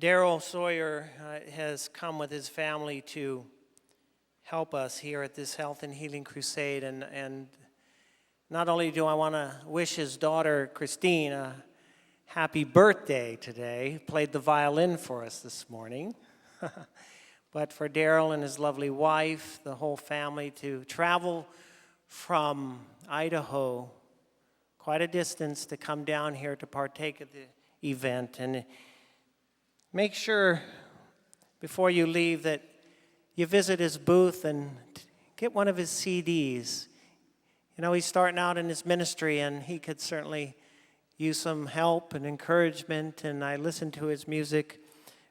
Daryl Sawyer has come with his family to help us here at this Health and Healing Crusade, and not only do I want to wish his daughter Christine a happy birthday today, played the violin for us this morning, but for Daryl and his lovely wife, the whole family, to travel from Idaho quite a distance to come down here to partake of the event. And make sure before you leave that you visit his booth and get one of his CDs. You know, he's starting out in his ministry, and he could certainly use some help and encouragement, and I listen to his music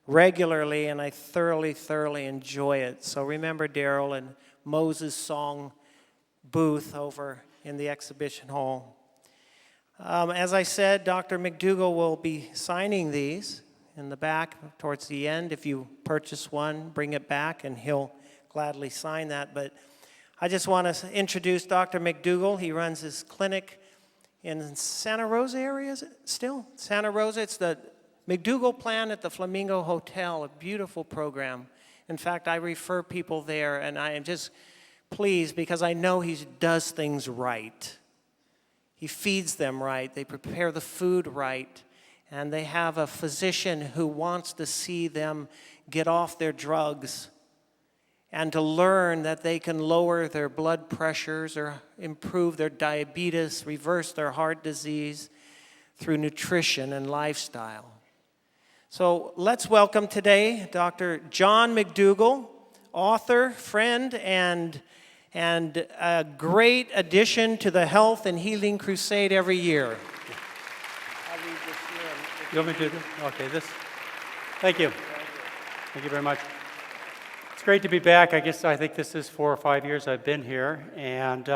regularly, and I thoroughly enjoy it. So remember Daryl and Moses' song booth over in the exhibition hall. As I said, Dr. McDougall will be signing these in the back towards the end. If you purchase one, bring it back, and he'll gladly sign that. But I just want to introduce Dr. McDougall. He runs his clinic in Santa Rosa area, is it still? Santa Rosa, it's the McDougall Plan at the Flamingo Hotel, a beautiful program. In fact, I refer people there, and I am just pleased because I know he does things right. He feeds them right, they prepare the food right, and they have a physician who wants to see them get off their drugs and to learn that they can lower their blood pressures or improve their diabetes, reverse their heart disease through nutrition and lifestyle. So let's welcome today Dr. John McDougall, author, friend, and a great addition to the Health and Healing Crusade every year. You want me to do this? Okay, this. Thank you. Thank you very much. It's great to be back. I think this is 4 or 5 years I've been here, and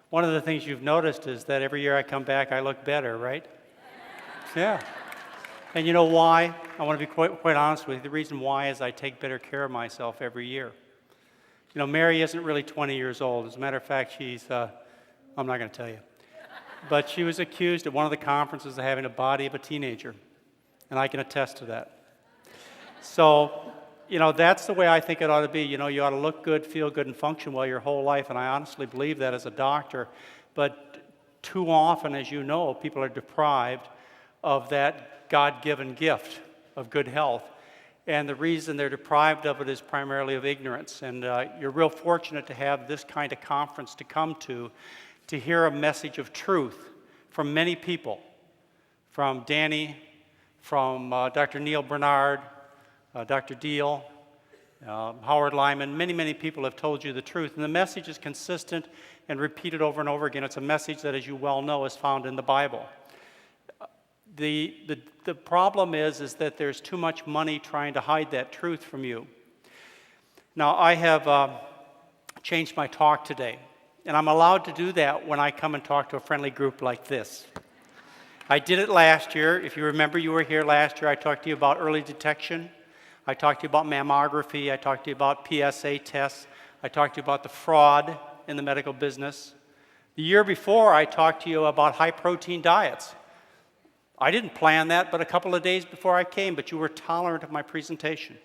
one of the things you've noticed is that every year I come back, I look better, right? Yeah. And you know why? I want to be quite honest with you. The reason why is I take better care of myself every year. You know, Mary isn't really 20 years old. As a matter of fact, she's, I'm not going to tell you. But she was accused at one of the conferences of having a body of a teenager. And I can attest to that. So, you know, that's the way I think it ought to be. You know, you ought to look good, feel good, and function well your whole life. And I honestly believe that as a doctor. But too often, as you know, people are deprived of that God-given gift of good health. And the reason they're deprived of it is primarily of ignorance. And you're real fortunate to have this kind of conference to come to hear a message of truth from many people, from Danny, from Dr. Neil Bernard, Dr. Deal, Howard Lyman. Many people have told you the truth. And the message is consistent and repeated over and over again. It's a message that, as you well know, is found in the Bible. The problem is that there's too much money trying to hide that truth from you. Now, I have changed my talk today, and I'm allowed to do that when I come and talk to a friendly group like this. I did it last year. If you remember, you were here last year. I talked to you about early detection. I talked to you about mammography. I talked to you about PSA tests. I talked to you about the fraud in the medical business. The year before, I talked to you about high-protein diets. I didn't plan that, but a couple of days before I came, but you were tolerant of my presentation.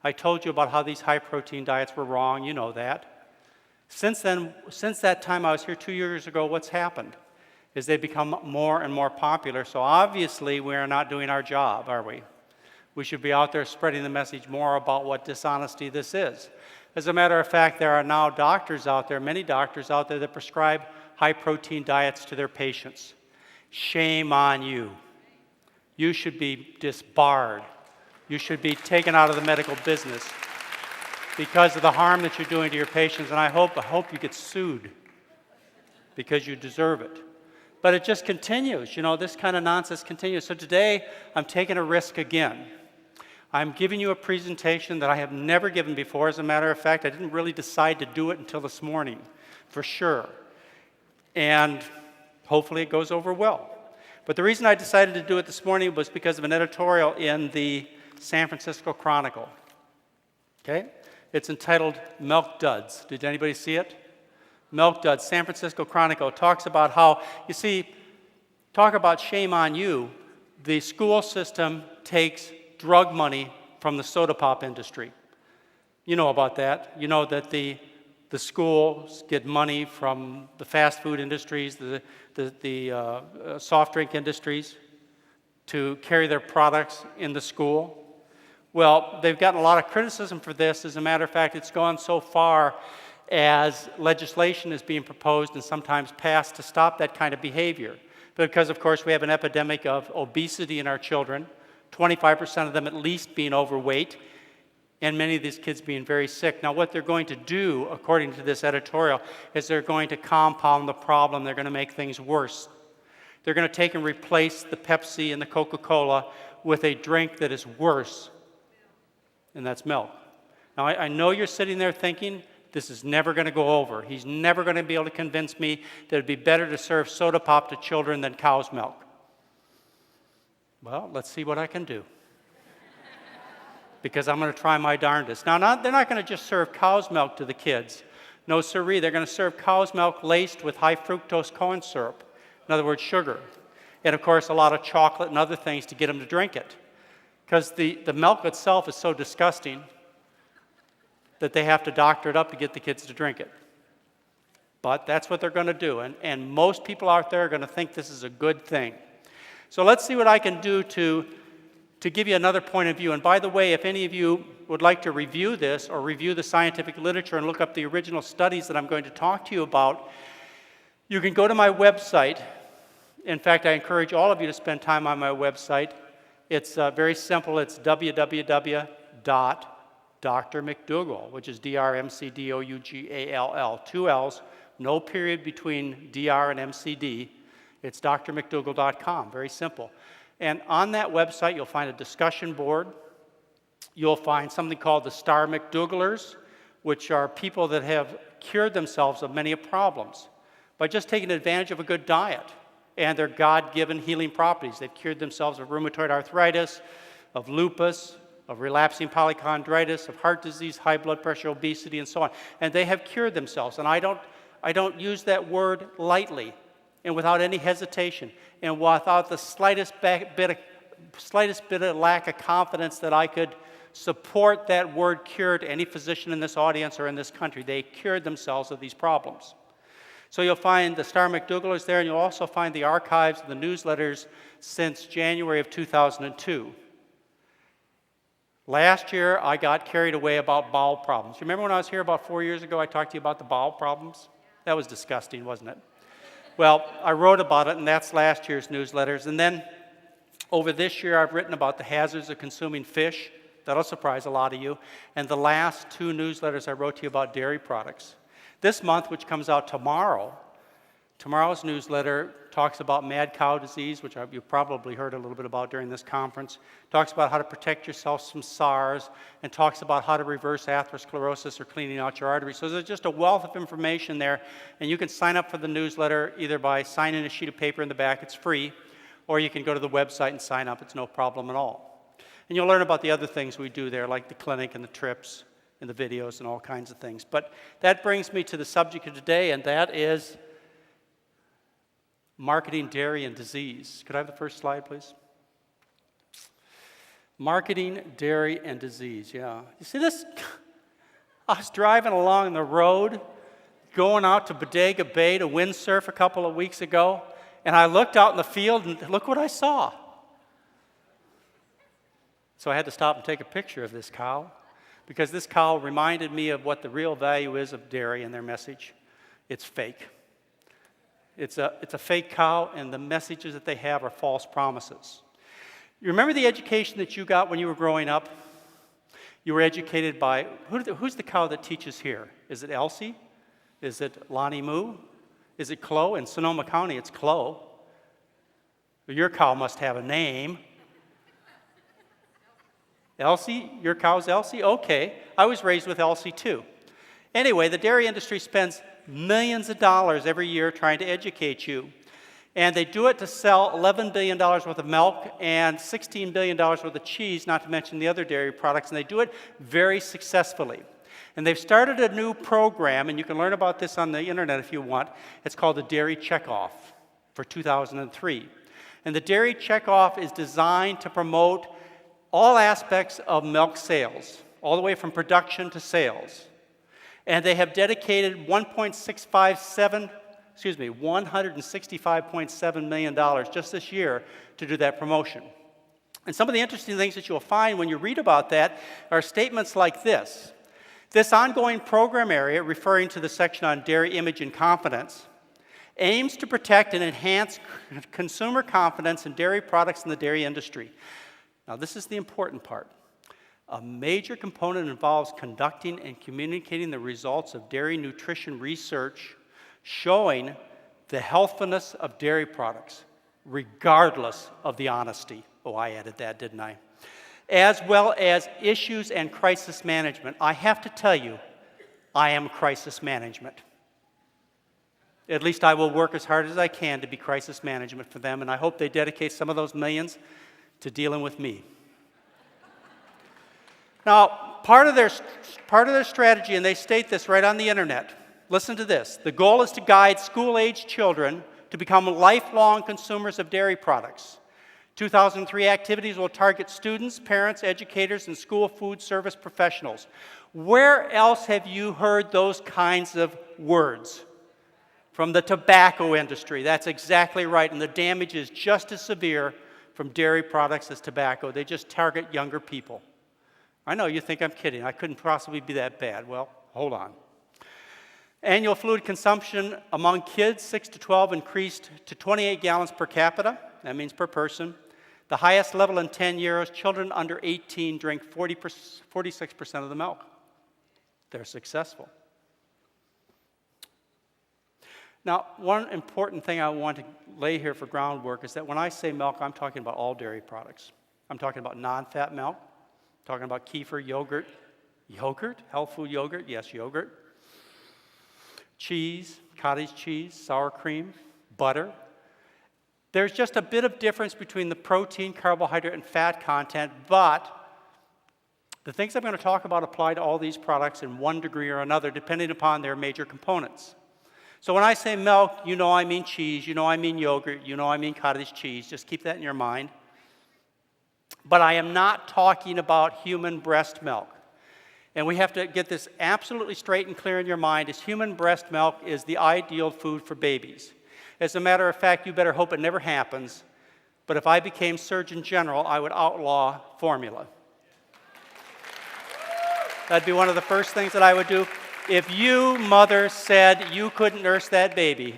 I told you about how these high-protein diets were wrong. You know that. Since that time I was here 2 years ago, what's happened is they've become more and more popular. So obviously we are not doing our job, are we? We should be out there spreading the message more about what dishonesty this is. As a matter of fact, there are now doctors out there, many doctors out there that prescribe high-protein diets to their patients. Shame on you. You should be disbarred. You should be taken out of the medical business because of the harm that you're doing to your patients, and I hope you get sued because you deserve it. But it just continues, you know, this kind of nonsense continues. So today, I'm taking a risk again. I'm giving you a presentation that I have never given before. As a matter of fact, I didn't really decide to do it until this morning, for sure. And hopefully it goes over well. But the reason I decided to do it this morning was because of an editorial in the San Francisco Chronicle. Okay? It's entitled Milk Duds. Did anybody see it? Milk Duds, San Francisco Chronicle, talks about how, you see, talk about shame on you. The school system takes drug money from the soda pop industry. You know about that. You know that the schools get money from the fast food industries, the soft drink industries to carry their products in the school. Well, they've gotten a lot of criticism for this. As a matter of fact, it's gone so far as legislation is being proposed and sometimes passed to stop that kind of behavior. Because, of course, we have an epidemic of obesity in our children, 25% of them at least being overweight, and many of these kids being very sick. Now, what they're going to do, according to this editorial, is they're going to compound the problem. They're going to make things worse. They're going to take and replace the Pepsi and the Coca-Cola with a drink that is worse, and that's milk. Now, I know you're sitting there thinking, this is never going to go over. He's never going to be able to convince me that it'd be better to serve soda pop to children than cow's milk. Well, let's see what I can do. Because I'm going to try my darndest. Now, they're not going to just serve cow's milk to the kids. No siree, they're going to serve cow's milk laced with high fructose corn syrup. In other words, sugar. And of course, a lot of chocolate and other things to get them to drink it. Because the milk itself is so disgusting that they have to doctor it up to get the kids to drink it. But that's what they're going to do. And most people out there are going to think this is a good thing. So let's see what I can do to give you another point of view. And by the way, if any of you would like to review this or review the scientific literature and look up the original studies that I'm going to talk to you about, you can go to my website. In fact, I encourage all of you to spend time on my website. It's very simple. It's www.drmcdougall, which is DRMCDOUGALL, 2 L's, no period between DR and MCD. It's drmcdougall.com, very simple. And on that website, you'll find a discussion board. You'll find something called the Star McDougallers, which are people that have cured themselves of many problems by just taking advantage of a good diet and their God-given healing properties. They've cured themselves of rheumatoid arthritis, of lupus, of relapsing polychondritis, of heart disease, high blood pressure, obesity, and so on. And they have cured themselves. And I don't use that word lightly and without any hesitation and without the slightest bit of lack of confidence that I could support that word cure to any physician in this audience or in this country. They cured themselves of these problems. So you'll find the Star McDougallers there, and you'll also find the archives of the newsletters since January of 2002. Last year, I got carried away about bowel problems. You remember when I was here about 4 years ago, I talked to you about the bowel problems? That was disgusting, wasn't it? Well, I wrote about it, and that's last year's newsletters. And then over this year, I've written about the hazards of consuming fish. That'll surprise a lot of you. And the last 2 newsletters I wrote to you about dairy products. This month, which comes out tomorrow, tomorrow's newsletter talks about mad cow disease, which you've probably heard a little bit about during this conference, talks about how to protect yourselves from SARS, and talks about how to reverse atherosclerosis or cleaning out your arteries. So there's just a wealth of information there, and you can sign up for the newsletter either by signing a sheet of paper in the back, it's free, or you can go to the website and sign up, it's no problem at all. And you'll learn about the other things we do there, like the clinic and the trips and the videos and all kinds of things. But that brings me to the subject of today, and that is marketing dairy and disease. Could I have the first slide, please? Marketing dairy and disease, yeah. You see this? I was driving along the road, going out to Bodega Bay to windsurf a couple of weeks ago, and I looked out in the field, and look what I saw. So I had to stop and take a picture of this cow, because this cow reminded me of what the real value is of dairy and their message. It's fake. It's a fake cow, and the messages that they have are false promises. You remember the education that you got when you were growing up? You were educated by, who's the cow that teaches here? Is it Elsie? Is it Lonnie Moo? Is it Chloe? In Sonoma County, it's Chloe. Your cow must have a name. Elsie? Your cow's Elsie? Okay. I was raised with Elsie too. Anyway, the dairy industry spends millions of dollars every year trying to educate you. And they do it to sell $11 billion worth of milk and $16 billion worth of cheese, not to mention the other dairy products. And they do it very successfully. And they've started a new program, and you can learn about this on the internet if you want. It's called the Dairy Checkoff for 2003. And the Dairy Checkoff is designed to promote all aspects of milk sales, all the way from production to sales. And they have dedicated $165.7 million just this year to do that promotion. And some of the interesting things that you'll find when you read about that are statements like this. This ongoing program area, referring to the section on dairy image and confidence, aims to protect and enhance consumer confidence in dairy products in the dairy industry. Now, this is the important part. A major component involves conducting and communicating the results of dairy nutrition research showing the healthfulness of dairy products, regardless of the honesty. Oh, I added that, didn't I? As well as issues and crisis management. I have to tell you, I am crisis management. At least I will work as hard as I can to be crisis management for them, and I hope they dedicate some of those millions to dealing with me. Now, part of their strategy, and they state this right on the internet, listen to this. The goal is to guide school-age children to become lifelong consumers of dairy products. 2003 activities will target students, parents, educators, and school food service professionals. Where else have you heard those kinds of words? From the tobacco industry. That's exactly right, and the damage is just as severe from dairy products as tobacco. They just target younger people. I know you think I'm kidding. I couldn't possibly be that bad. Well, hold on. Annual fluid consumption among kids 6 to 12 increased to 28 gallons per capita. That means per person. The highest level in 10 years. Children under 18 drink 46% of the milk. They're successful. Now, one important thing I want to lay here for groundwork is that when I say milk, I'm talking about all dairy products. I'm talking about non-fat milk. I'm talking about kefir, yogurt. Yogurt? Health food yogurt? Yes, yogurt. Cheese, cottage cheese, sour cream, butter. There's just a bit of difference between the protein, carbohydrate, and fat content, but the things I'm going to talk about apply to all these products in one degree or another, depending upon their major components. So when I say milk, you know I mean cheese, you know I mean yogurt, you know I mean cottage cheese. Just keep that in your mind. But I am not talking about human breast milk. And we have to get this absolutely straight and clear in your mind, is human breast milk is the ideal food for babies. As a matter of fact, you better hope it never happens. But if I became Surgeon General, I would outlaw formula. That'd be one of the first things that I would do. If you, mother, said you couldn't nurse that baby,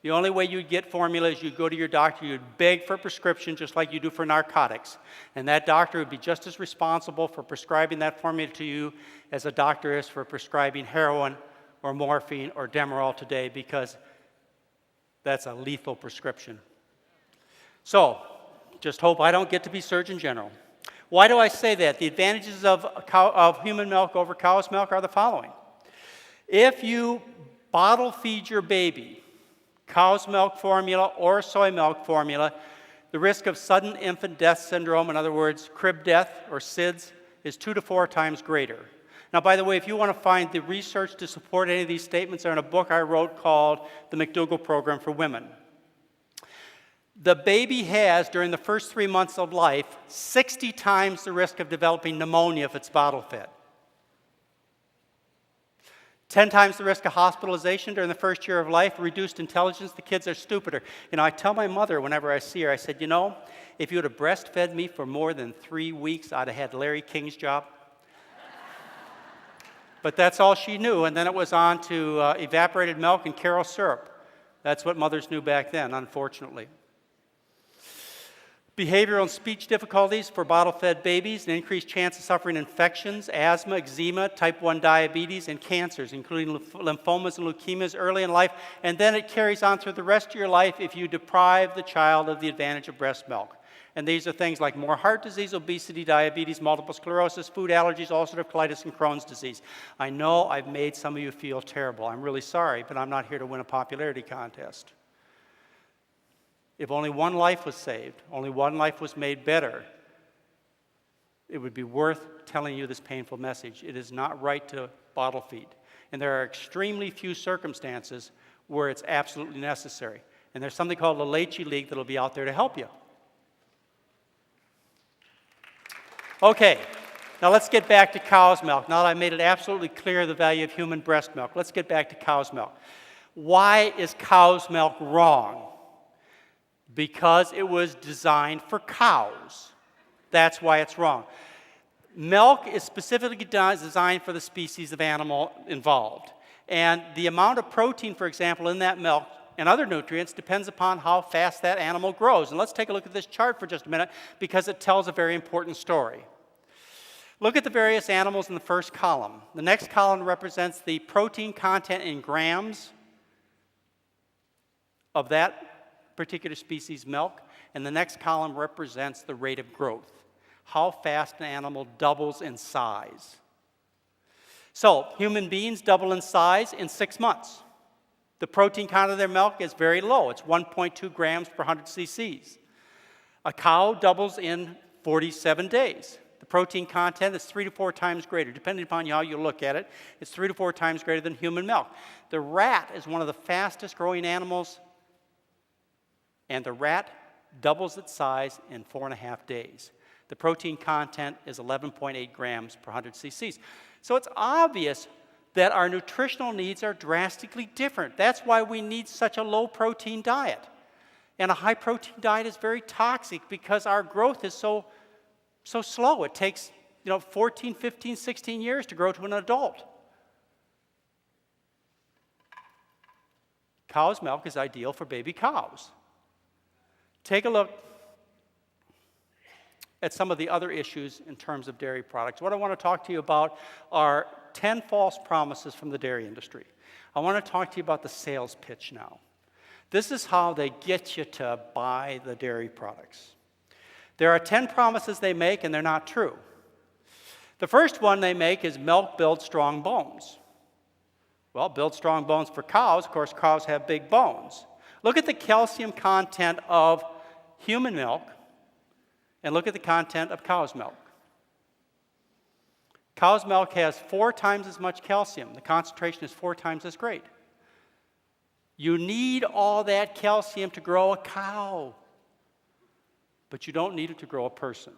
the only way you'd get formula is you'd go to your doctor, you'd beg for a prescription just like you do for narcotics. And that doctor would be just as responsible for prescribing that formula to you as a doctor is for prescribing heroin or morphine or Demerol today, because that's a lethal prescription. So, just hope I don't get to be Surgeon General. Why do I say that? The advantages of human milk over cow's milk are the following. If you bottle feed your baby cow's milk formula or soy milk formula, the risk of sudden infant death syndrome, in other words, crib death or SIDS, is 2 to 4 times greater. Now, by the way, if you want to find the research to support any of these statements, they're in a book I wrote called The McDougall Program for Women. The baby has, during the first 3 months of life, 60 times the risk of developing pneumonia if it's bottle fed. 10 times the risk of hospitalization during the first year of life, reduced intelligence, the kids are stupider. You know, I tell my mother whenever I see her, I said, you know, if you would have breastfed me for more than 3 weeks, I'd have had Larry King's job. But that's all she knew, and then it was on to evaporated milk and Karo syrup. That's what mothers knew back then, unfortunately. Behavioral and speech difficulties for bottle-fed babies, an increased chance of suffering infections, asthma, eczema, type 1 diabetes, and cancers, including lymphomas and leukemias early in life, and then it carries on through the rest of your life if you deprive the child of the advantage of breast milk. And these are things like more heart disease, obesity, diabetes, multiple sclerosis, food allergies, ulcerative colitis, and Crohn's disease. I know I've made some of you feel terrible. I'm really sorry, but I'm not here to win a popularity contest. If only one life was saved, only one life was made better, it would be worth telling you this painful message. It is not right to bottle feed. And there are extremely few circumstances where it's absolutely necessary. And there's something called the Leche League that will be out there to help you. Okay, now let's get back to cow's milk. Now that I made it absolutely clear the value of human breast milk, let's get back to cow's milk. Why is cow's milk wrong? Because it was designed for cows. That's why it's wrong. Milk is specifically designed for the species of animal involved. And the amount of protein, for example, in that milk and other nutrients depends upon how fast that animal grows. And let's take a look at this chart for just a minute because it tells a very important story. Look at the various animals in the first column. The next column represents the protein content in grams of that particular species' milk, and the next column represents the rate of growth, how fast an animal doubles in size. So, human beings double in size in 6 months. The protein content of their milk is very low. It's 1.2 grams per 100 cc's. A cow doubles in 47 days. The protein content is 3 to 4 times greater. Depending upon how you look at it, it's 3 to 4 times greater than human milk. The rat is one of the fastest growing animals, and the rat doubles its size in 4.5 days. The protein content is 11.8 grams per 100 cc's. So it's obvious that our nutritional needs are drastically different. That's why we need such a low protein diet. And a high protein diet is very toxic because our growth is so slow. It takes 14, 15, 16 years to grow to an adult. Cow's milk is ideal for baby cows. Take a look at some of the other issues in terms of dairy products. What I want to talk to you about are 10 false promises from the dairy industry. I want to talk to you about the sales pitch now. This is how they get you to buy the dairy products. There are 10 promises they make, and they're not true. The first one they make is milk builds strong bones. Well, build strong bones for cows. Of course, cows have big bones. Look at the calcium content of human milk, and look at the content of cow's milk. Cow's milk has 4 times as much calcium. The concentration is 4 times as great. You need all that calcium to grow a cow, but you don't need it to grow a person.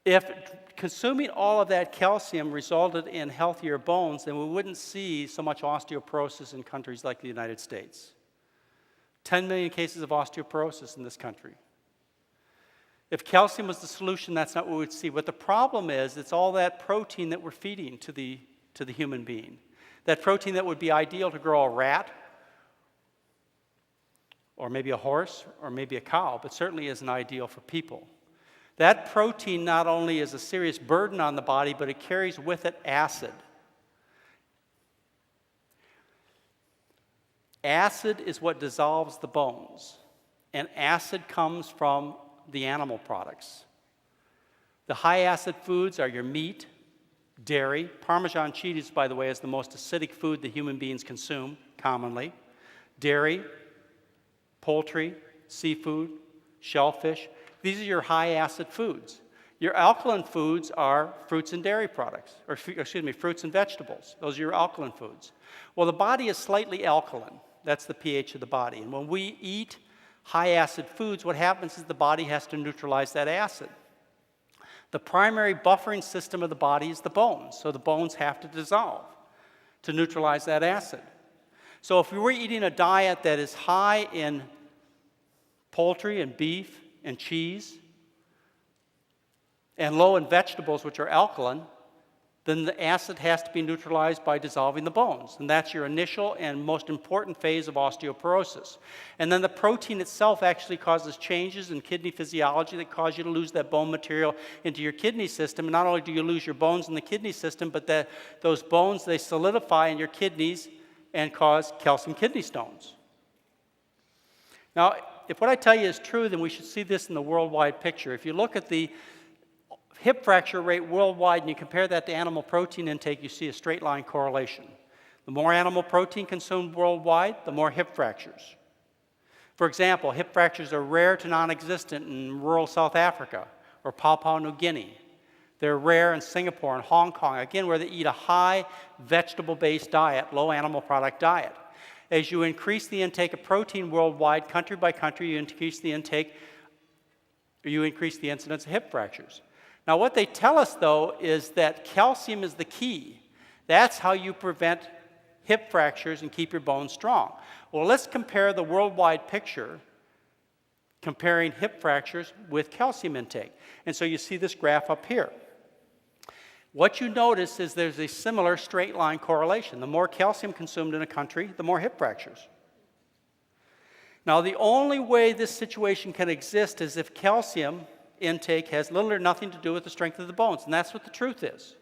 If consuming all of that calcium resulted in healthier bones, then we wouldn't see so much osteoporosis in countries like the United States. 10 million cases of osteoporosis in this country. If calcium was the solution, that's not what we'd see. What the problem is, it's all that protein that we're feeding to the human being. That protein that would be ideal to grow a rat, or maybe a horse, or maybe a cow, but certainly isn't ideal for people. That protein not only is a serious burden on the body, but it carries with it acid. Acid is what dissolves the bones, and acid comes from the animal products. The high acid foods are your meat, dairy. Parmesan cheese, by the way, is the most acidic food that human beings consume commonly. Dairy, poultry, seafood, shellfish. These are your high acid foods. Your alkaline foods are fruits and dairy products, or fruits and vegetables. Those are your alkaline foods. Well, the body is slightly alkaline. That's the pH of the body. And when we eat high acid foods, what happens is the body has to neutralize that acid. The primary buffering system of the body is the bones, so the bones have to dissolve to neutralize that acid. So if we were eating a diet that is high in poultry and beef and cheese and low in vegetables, which are alkaline, then the acid has to be neutralized by dissolving the bones. And that's your initial and most important phase of osteoporosis. And then the protein itself actually causes changes in kidney physiology that cause you to lose that bone material into your kidney system. And not only do you lose your bones in the kidney system, but those bones, they solidify in your kidneys and cause calcium kidney stones. Now, if what I tell you is true, then we should see this in the worldwide picture. If you look at the hip fracture rate worldwide and you compare that to animal protein intake, you see a straight line correlation. The more animal protein consumed worldwide, the more hip fractures. For example, hip fractures are rare to non-existent in rural South Africa or Papua New Guinea. They're rare in Singapore and Hong Kong, again, where they eat a high vegetable-based diet, low animal product diet. as you increase the intake of protein worldwide, country by country, you increase the incidence of hip fractures. Now, what they tell us, though, is that calcium is the key. That's how you prevent hip fractures and keep your bones strong. Well, let's compare the worldwide picture, comparing hip fractures with calcium intake. And so you see this graph up here. What you notice is there's a similar straight line correlation. The more calcium consumed in a country, the more hip fractures. Now, the only way this situation can exist is if calcium intake has little or nothing to do with the strength of the bones, and that's what the truth is.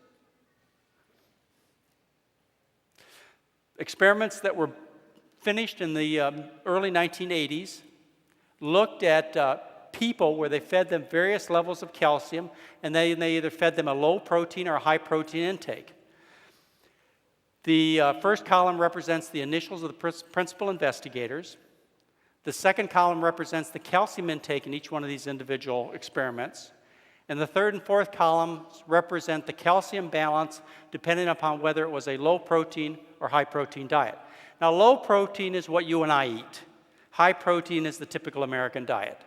Experiments that were finished in the early 1980s looked at people where they fed them various levels of calcium, and they either fed them a low protein or a high protein intake. The first column represents the initials of the principal investigators. The second column represents the calcium intake in each one of these individual experiments. And the third and fourth columns represent the calcium balance depending upon whether it was a low protein or high protein diet. Now, low protein is what you and I eat. High protein is the typical American diet.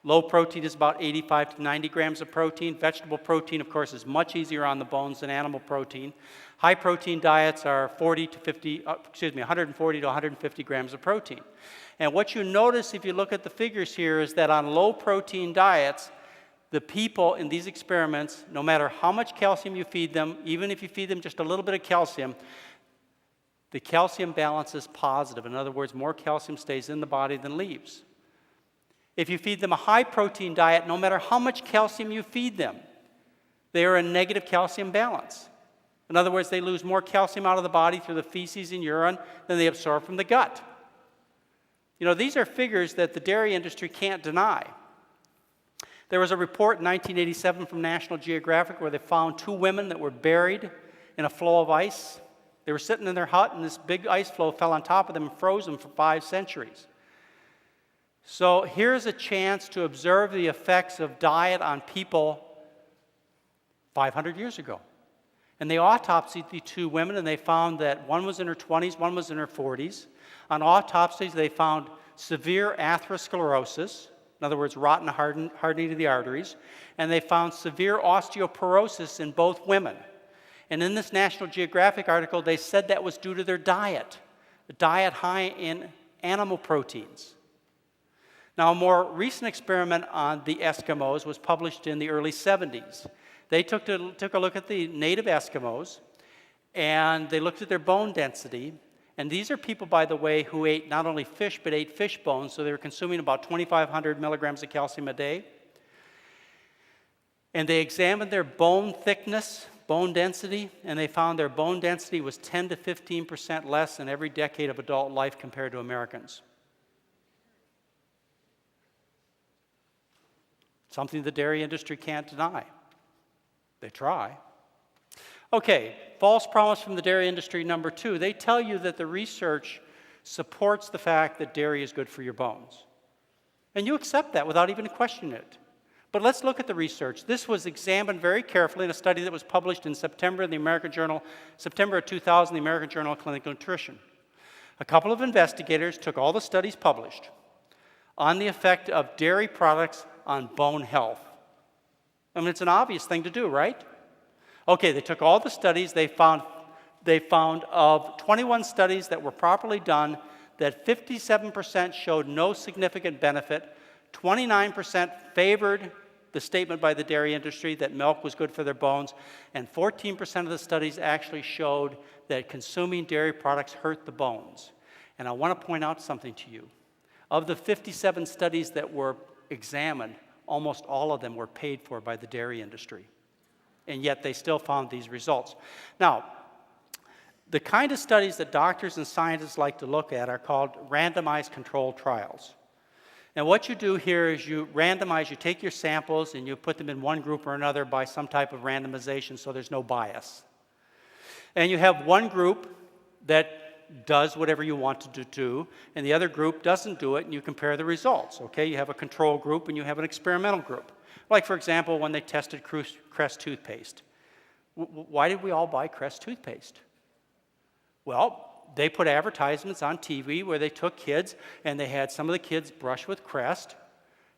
Low protein is about 85 to 90 grams of protein. Vegetable protein, of course, is much easier on the bones than animal protein. High protein diets are 140 to 150 grams of protein. And what you notice if you look at the figures here is that on low protein diets, the people in these experiments, no matter how much calcium you feed them, even if you feed them just a little bit of calcium, the calcium balance is positive. In other words, more calcium stays in the body than leaves. If you feed them a high protein diet, no matter how much calcium you feed them, they are in negative calcium balance. In other words, they lose more calcium out of the body through the feces and urine than they absorb from the gut. You know, these are figures that the dairy industry can't deny. There was a report in 1987 from National Geographic where they found two women that were buried in a flow of ice. They were sitting in their hut, and this big ice floe fell on top of them and froze them for 5 centuries. So here's a chance to observe the effects of diet on people 500 years ago. And they autopsied the two women, and they found that one was in her 20s, one was in her 40s. On autopsies, they found severe atherosclerosis, in other words, rotten hardening of the arteries, and they found severe osteoporosis in both women. And in this National Geographic article, they said that was due to their diet, a diet high in animal proteins. Now, a more recent experiment on the Eskimos was published in the early 70s. They took a look at the native Eskimos, and they looked at their bone density. And these are people, by the way, who ate not only fish, but ate fish bones, so they were consuming about 2,500 milligrams of calcium a day. And they examined their bone thickness, bone density, and they found their bone density was 10 to 15% less in every decade of adult life compared to Americans. Something the dairy industry can't deny. They try. Okay, false promise from the dairy industry number 2. They tell you that the research supports the fact that dairy is good for your bones. And you accept that without even questioning it. But let's look at the research. This was examined very carefully in a study that was published in September of 2000, the American Journal of Clinical Nutrition. A couple of investigators took all the studies published on the effect of dairy products on bone health. I mean, it's an obvious thing to do, right? Okay, they took all the studies. They found of 21 studies that were properly done that 57% showed no significant benefit, 29% favored the statement by the dairy industry that milk was good for their bones, and 14% of the studies actually showed that consuming dairy products hurt the bones. And I want to point out something to you. Of the 57 studies that were examined, almost all of them were paid for by the dairy industry. And yet they still found these results. Now, the kind of studies that doctors and scientists like to look at are called randomized controlled trials. And what you do here is you randomize, you take your samples and you put them in one group or another by some type of randomization so there's no bias. And you have one group that does whatever you want to do, and the other group doesn't do it, and you compare the results, okay? You have a control group and you have an experimental group. Like, for example, when they tested Crest toothpaste. Why did we all buy Crest toothpaste? Well, they put advertisements on TV where they took kids and they had some of the kids brush with Crest,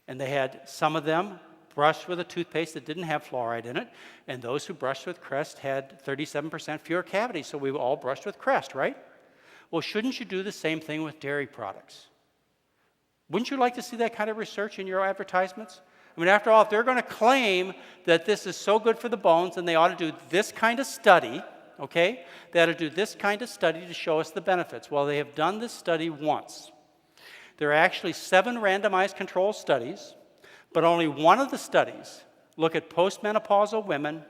and they had some of them brush with a toothpaste that didn't have fluoride in it, and those who brushed with Crest had 37% fewer cavities, so we all brushed with Crest, right? Well, shouldn't you do the same thing with dairy products? Wouldn't you like to see that kind of research in your advertisements? I mean, after all, if they're going to claim that this is so good for the bones, then they ought to do this kind of study, okay? They ought to do this kind of study to show us the benefits. Well, they have done this study once. There are actually 7 randomized control studies, but only one of the studies look at postmenopausal women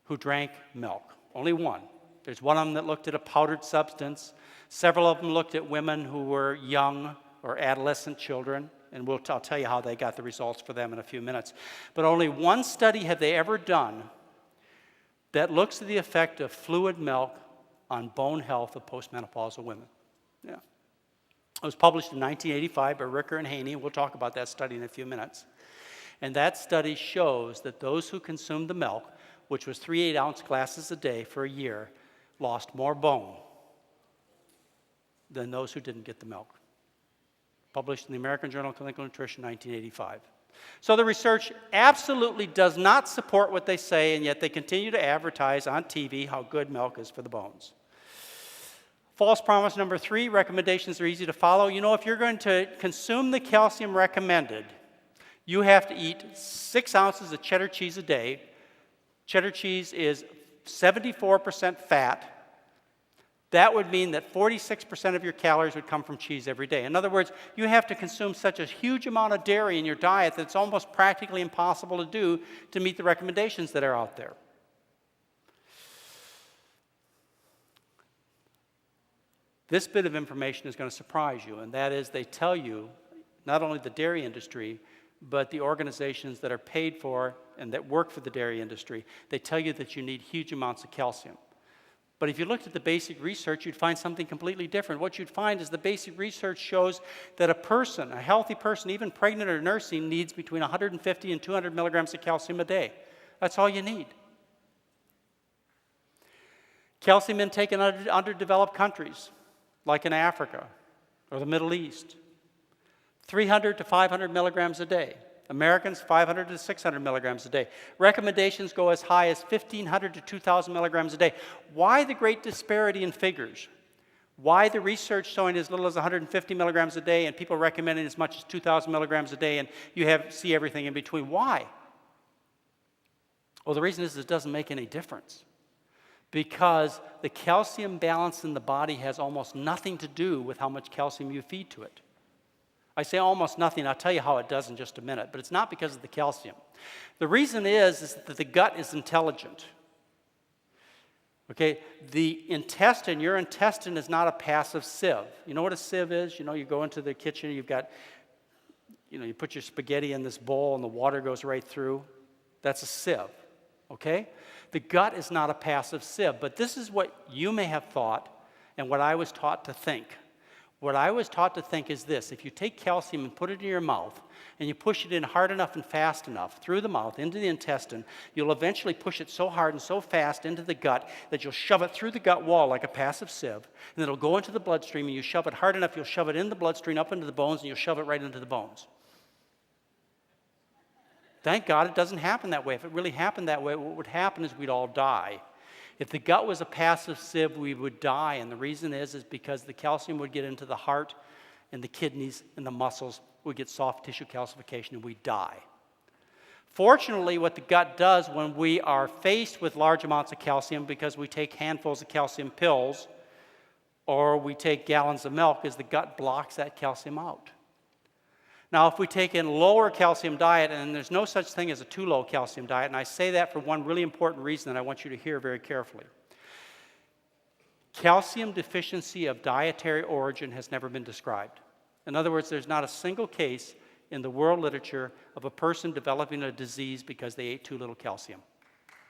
who drank milk. Only one. There's one of them that looked at a powdered substance. Several of them looked at women who were young or adolescent children, and I'll tell you how they got the results for them in a few minutes. But only one study have they ever done that looks at the effect of fluid milk on bone health of postmenopausal women. Yeah. It was published in 1985 by Ricker and Haney. We'll talk about that study in a few minutes. And that study shows that those who consumed the milk, which was 3 8-ounce glasses a day for a year, lost more bone than those who didn't get the milk. Published in the American Journal of Clinical Nutrition, 1985. So the research absolutely does not support what they say, and yet they continue to advertise on TV how good milk is for the bones. False promise number 3, recommendations are easy to follow. You know, if you're going to consume the calcium recommended, you have to eat 6 ounces of cheddar cheese a day. Cheddar cheese is 74% fat. That would mean that 46% of your calories would come from cheese every day. In other words, you have to consume such a huge amount of dairy in your diet that it's almost practically impossible to do to meet the recommendations that are out there. This bit of information is going to surprise you, and that is they tell you, not only the dairy industry, but the organizations that are paid for and that work for the dairy industry, they tell you that you need huge amounts of calcium. But if you looked at the basic research, you'd find something completely different. What you'd find is the basic research shows that a person, a healthy person, even pregnant or nursing, needs between 150 and 200 milligrams of calcium a day. That's all you need. Calcium intake in underdeveloped countries, like in Africa or the Middle East, 300 to 500 milligrams a day. Americans, 500 to 600 milligrams a day. Recommendations go as high as 1,500 to 2,000 milligrams a day. Why the great disparity in figures? Why the research showing as little as 150 milligrams a day and people recommending as much as 2,000 milligrams a day, and you see everything in between? Why? Well, the reason is it doesn't make any difference. Because the calcium balance in the body has almost nothing to do with how much calcium you feed to it. I say almost nothing. I'll tell you how it does in just a minute, but it's not because of the calcium. The reason is that the gut is intelligent. Okay, the intestine, your intestine is not a passive sieve. You know what a sieve is? You know, you go into the kitchen, you've got, you put your spaghetti in this bowl and the water goes right through. That's a sieve, okay? The gut is not a passive sieve, but this is what you may have thought and what I was taught to think. What I was taught to think is this: if you take calcium and put it in your mouth, and you push it in hard enough and fast enough through the mouth into the intestine, you'll eventually push it so hard and so fast into the gut that you'll shove it through the gut wall like a passive sieve, and it'll go into the bloodstream, and you shove it hard enough, you'll shove it in the bloodstream up into the bones, and you'll shove it right into the bones. Thank God it doesn't happen that way. If it really happened that way, what would happen is we'd all die. If the gut was a passive sieve, we would die, and the reason is because the calcium would get into the heart and the kidneys and the muscles, we'd get soft tissue calcification, and we'd die. Fortunately, what the gut does when we are faced with large amounts of calcium, because we take handfuls of calcium pills or we take gallons of milk, is the gut blocks that calcium out. Now, if we take in lower calcium diet, and there's no such thing as a too low calcium diet, and I say that for one really important reason that I want you to hear very carefully. Calcium deficiency of dietary origin has never been described. In other words, there's not a single case in the world literature of a person developing a disease because they ate too little calcium.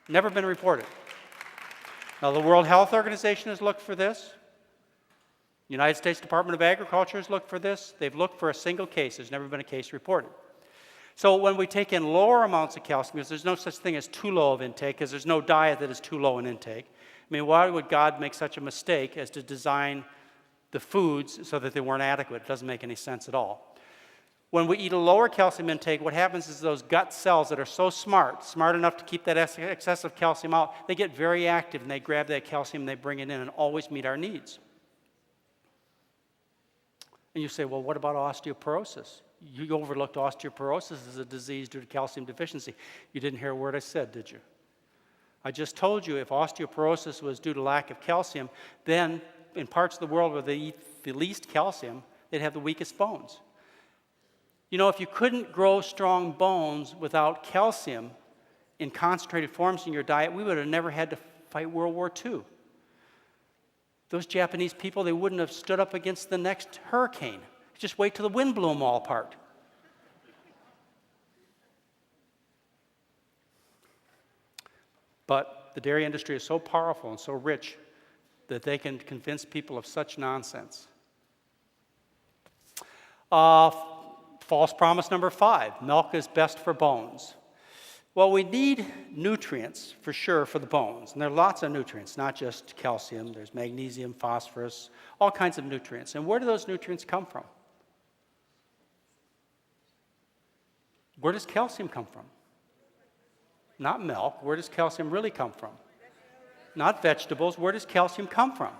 Never been reported. Now, the World Health Organization has looked for this. United States Department of Agriculture has looked for this. They've looked for a single case. There's never been a case reported. So when we take in lower amounts of calcium, because there's no such thing as too low of intake, because there's no diet that is too low in intake, mean, why would God make such a mistake as to design the foods so that they weren't adequate? It doesn't make any sense at all. When we eat a lower calcium intake, what happens is those gut cells that are so smart enough to keep that excessive calcium out, they get very active and they grab that calcium and they bring it in and always meet our needs. And you say, well, what about osteoporosis? You overlooked osteoporosis as a disease due to calcium deficiency. You didn't hear a word I said, did you? I just told you if osteoporosis was due to lack of calcium, then in parts of the world where they eat the least calcium, they'd have the weakest bones. You know, if you couldn't grow strong bones without calcium in concentrated forms in your diet, we would have never had to fight World War II. Those Japanese people, they wouldn't have stood up against the next hurricane. Just wait till the wind blew them all apart. But the dairy industry is so powerful and so rich that they can convince people of such nonsense. False promise number 5, milk is best for bones. Well, we need nutrients for sure for the bones, and there are lots of nutrients, not just calcium. There's magnesium, phosphorus, all kinds of nutrients. And where do those nutrients come from? Where does calcium come from? Not milk. Where does calcium really come from? Not vegetables. Where does calcium come from?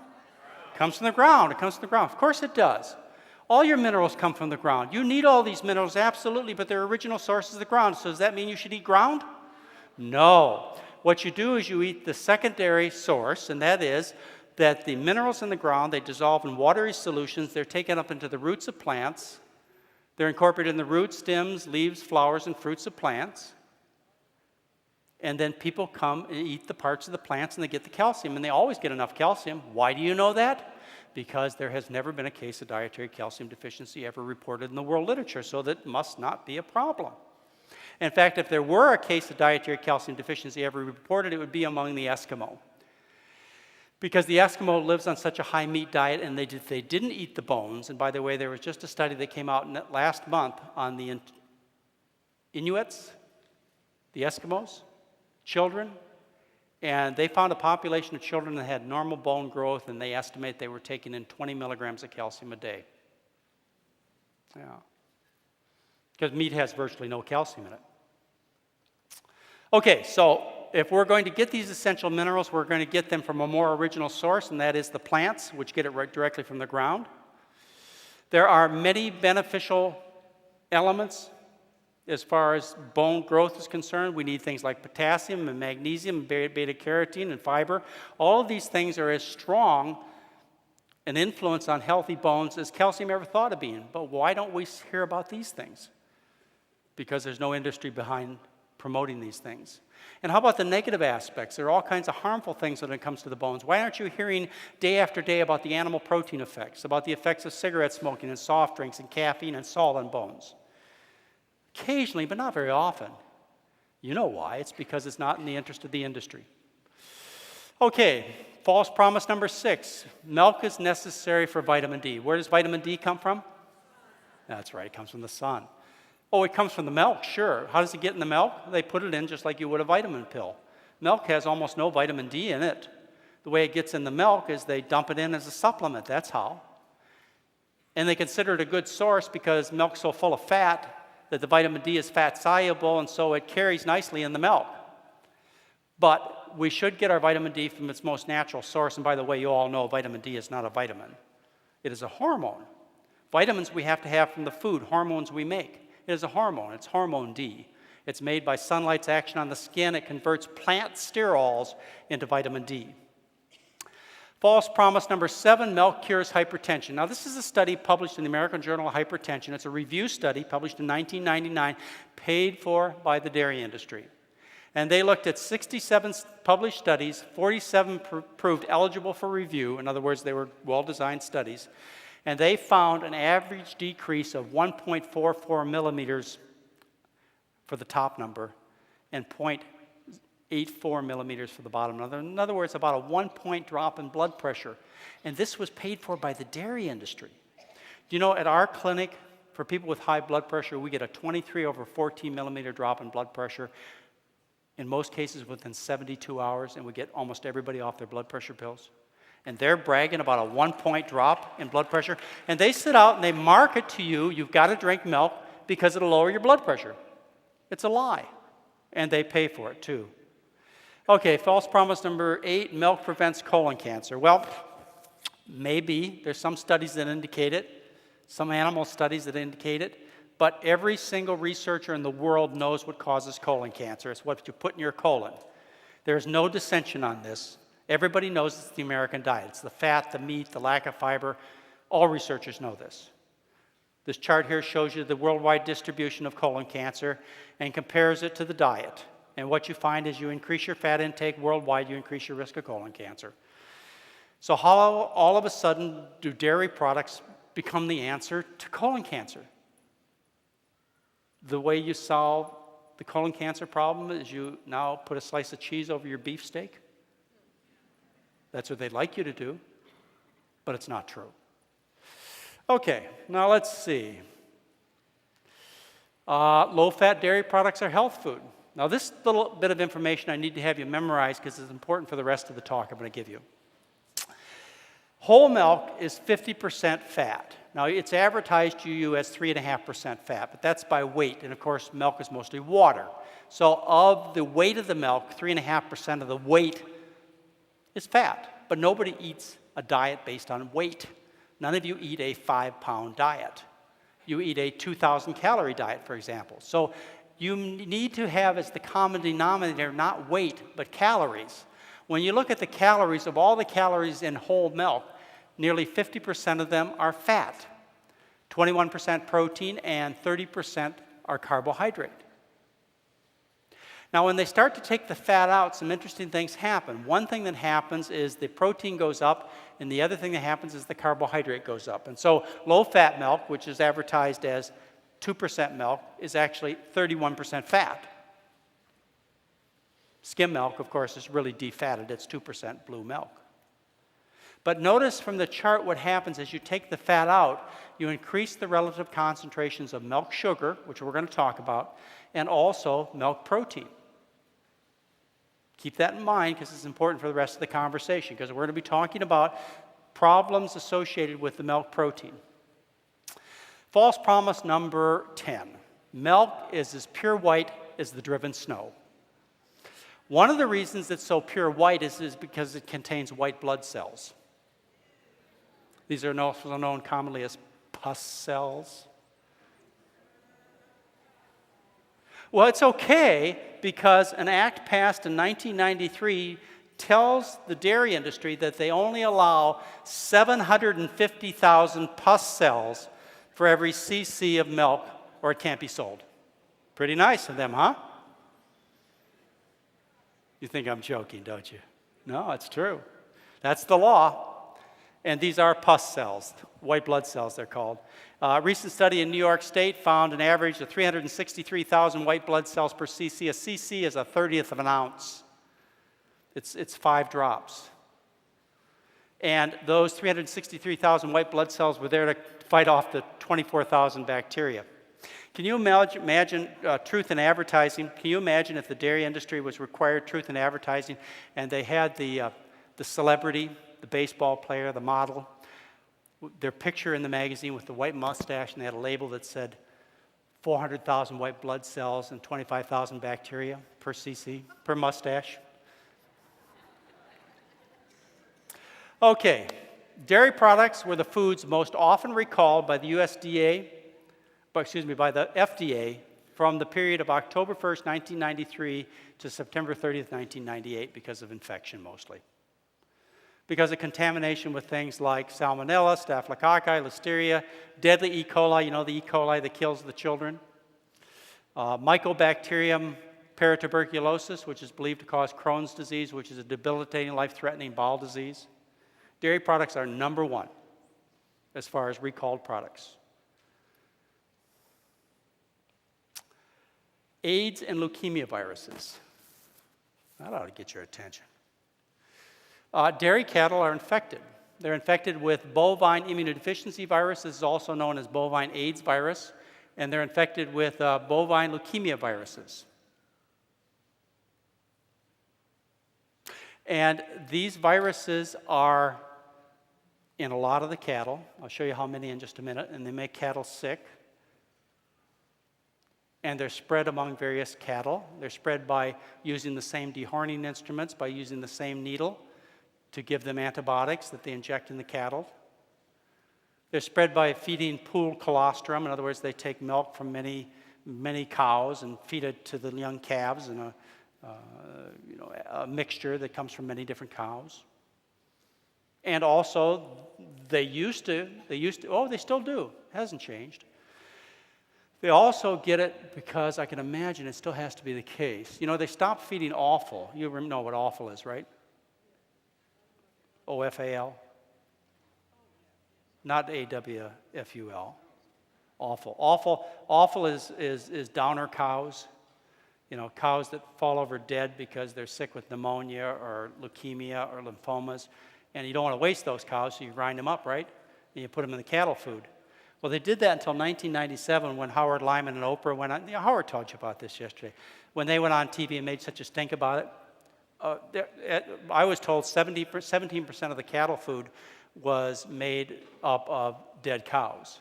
It comes from the ground. It comes from the ground. Of course it does. All your minerals come from the ground. You need all these minerals, absolutely, but their original source is the ground. So does that mean you should eat ground? No. What you do is you eat the secondary source, and that is that the minerals in the ground, they dissolve in watery solutions. They're taken up into the roots of plants. They're incorporated in the roots, stems, leaves, flowers, and fruits of plants. And then people come and eat the parts of the plants, and they get the calcium, and they always get enough calcium. Why do you know that? Because there has never been a case of dietary calcium deficiency ever reported in the world literature, so that must not be a problem. In fact, if there were a case of dietary calcium deficiency ever reported, it would be among the Eskimo. Because the Eskimo lives on such a high meat diet, and they didn't eat the bones. And by the way, there was just a study that came out last month on the Inuits, the Eskimos, children, and they found a population of children that had normal bone growth, and they estimate they were taking in 20 milligrams of calcium a day. Yeah. Because meat has virtually no calcium in it. Okay, so if we're going to get these essential minerals, we're going to get them from a more original source, and that is the plants, which get it right directly from the ground. There are many beneficial elements as far as bone growth is concerned. We need things like potassium and magnesium and beta-carotene and fiber. All of these things are as strong an influence on healthy bones as calcium ever thought of being. But why don't we hear about these things? Because there's no industry behind promoting these things. And how about the negative aspects? There are all kinds of harmful things when it comes to the bones. Why aren't you hearing day after day about the animal protein effects, about the effects of cigarette smoking and soft drinks and caffeine and salt on bones? Occasionally, but not very often. You know why? It's because it's not in the interest of the industry. Okay, false promise number 6. Milk is necessary for vitamin D. Where does vitamin D come from? That's right, it comes from the sun. Oh, it comes from the milk, sure. How does it get in the milk? They put it in just like you would a vitamin pill. Milk has almost no vitamin D in it. The way it gets in the milk is they dump it in as a supplement, that's how. And they consider it a good source because milk's so full of fat that the vitamin D is fat soluble, and so it carries nicely in the milk. But we should get our vitamin D from its most natural source. And by the way, you all know vitamin D is not a vitamin. It is a hormone. Vitamins we have to have from the food, hormones we make. It is a hormone. It's hormone D. It's made by sunlight's action on the skin. It converts plant sterols into vitamin D. False promise number 7, milk cures hypertension. Now, this is a study published in the American Journal of Hypertension. It's a review study published in 1999, paid for by the dairy industry. And they looked at 67 published studies, 47 proved eligible for review. In other words, they were well-designed studies. And they found an average decrease of 1.44 millimeters for the top number and 0.84 millimeters for the bottom. In other words, about a 1-point drop in blood pressure. And this was paid for by the dairy industry. Do you know, at our clinic, for people with high blood pressure, we get a 23/14 millimeter drop in blood pressure. in most cases within 72 hours, and we get almost everybody off their blood pressure pills. And they're bragging about a 1-point drop in blood pressure. And they sit out and they market to you, you've got to drink milk because it'll lower your blood pressure. It's a lie. And they pay for it too. Okay, false promise number 8, milk prevents colon cancer. Well, maybe. There's some studies that indicate it, some animal studies that indicate it, but every single researcher in the world knows what causes colon cancer. It's what you put in your colon. There's no dissension on this. Everybody knows it's the American diet. It's the fat, the meat, the lack of fiber. All researchers know this. This chart here shows you the worldwide distribution of colon cancer and compares it to the diet. And what you find is you increase your fat intake worldwide, you increase your risk of colon cancer. So how all of a sudden do dairy products become the answer to colon cancer? The way you solve the colon cancer problem is you now put a slice of cheese over your beef steak. That's what they'd like you to do, but it's not true. Okay, now let's see. Low-fat dairy products are health food. Now this little bit of information I need to have you memorize because it's important for the rest of the talk I'm going to give you. Whole milk is 50% fat. Now it's advertised to you as 3.5% fat, but that's by weight, and of course milk is mostly water. So of the weight of the milk, 3.5% of the weight is fat, but nobody eats a diet based on weight. None of you eat a 5-pound diet. You eat a 2,000 calorie diet, for example. So you need to have as the common denominator not weight, but calories. When you look at the calories, of all the calories in whole milk, nearly 50% of them are fat, 21% protein, and 30% are carbohydrate. Now, when they start to take the fat out, some interesting things happen. One thing that happens is the protein goes up, and the other thing that happens is the carbohydrate goes up. And so low-fat milk, which is advertised as 2% milk, is actually 31% fat. Skim milk, of course, is really defatted. It's 2% blue milk. But notice from the chart what happens is you take the fat out, you increase the relative concentrations of milk sugar, which we're going to talk about, and also milk protein. Keep that in mind because it's important for the rest of the conversation because we're going to be talking about problems associated with the milk protein. False promise number 10. Milk is as pure white as the driven snow. One of the reasons it's so pure white is because it contains white blood cells. These are also known commonly as pus cells. Well, it's okay because an act passed in 1993 tells the dairy industry that they only allow 750,000 pus cells for every cc of milk or it can't be sold. Pretty nice of them, huh? You think I'm joking, don't you? No, it's true. That's the law. And these are pus cells, white blood cells they're called. A recent study in New York State found an average of 363,000 white blood cells per cc. A cc is a 30th of an ounce. It's 5 drops. And those 363,000 white blood cells were there to fight off the 24,000 bacteria. Can you imagine truth in advertising? Can you imagine if the dairy industry was required truth in advertising and they had the celebrity, the baseball player, the model, their picture in the magazine with the white mustache, and they had a label that said 400,000 white blood cells and 25,000 bacteria per cc, per mustache? Okay, dairy products were the foods most often recalled by the by the FDA from the period of October 1st, 1993 to September 30th, 1998 because of infection mostly. Because of contamination with things like salmonella, staphylococci, listeria, deadly E. coli, you know the E. coli that kills the children, Mycobacterium paratuberculosis, which is believed to cause Crohn's disease, which is a debilitating, life-threatening bowel disease. Dairy products are number 1 as far as recalled products. AIDS and leukemia viruses. That ought to get your attention. Dairy cattle are infected. They're infected with bovine immunodeficiency virus. This is also known as bovine AIDS virus. And they're infected with bovine leukemia viruses. And these viruses are in a lot of the cattle. I'll show you how many in just a minute. And they make cattle sick. And they're spread among various cattle. They're spread by using the same dehorning instruments, by using the same needle to give them antibiotics that they inject in the cattle. They're spread by feeding pooled colostrum. In other words, they take milk from many cows and feed it to the young calves in a mixture that comes from many different cows. And also, they still do, hasn't changed. They also get it because I can imagine it still has to be the case. They stopped feeding offal. You know what offal is, right? O-F-A-L. Not A-W-F-U-L. Offal. Offal is downer cows. Cows that fall over dead because they're sick with pneumonia or leukemia or lymphomas. And you don't want to waste those cows, so you grind them up, right? And you put them in the cattle food. Well, they did that until 1997 when Howard Lyman and Oprah went on. Howard told you about this yesterday. When they went on TV and made such a stink about it, I was told 17% of the cattle food was made up of dead cows.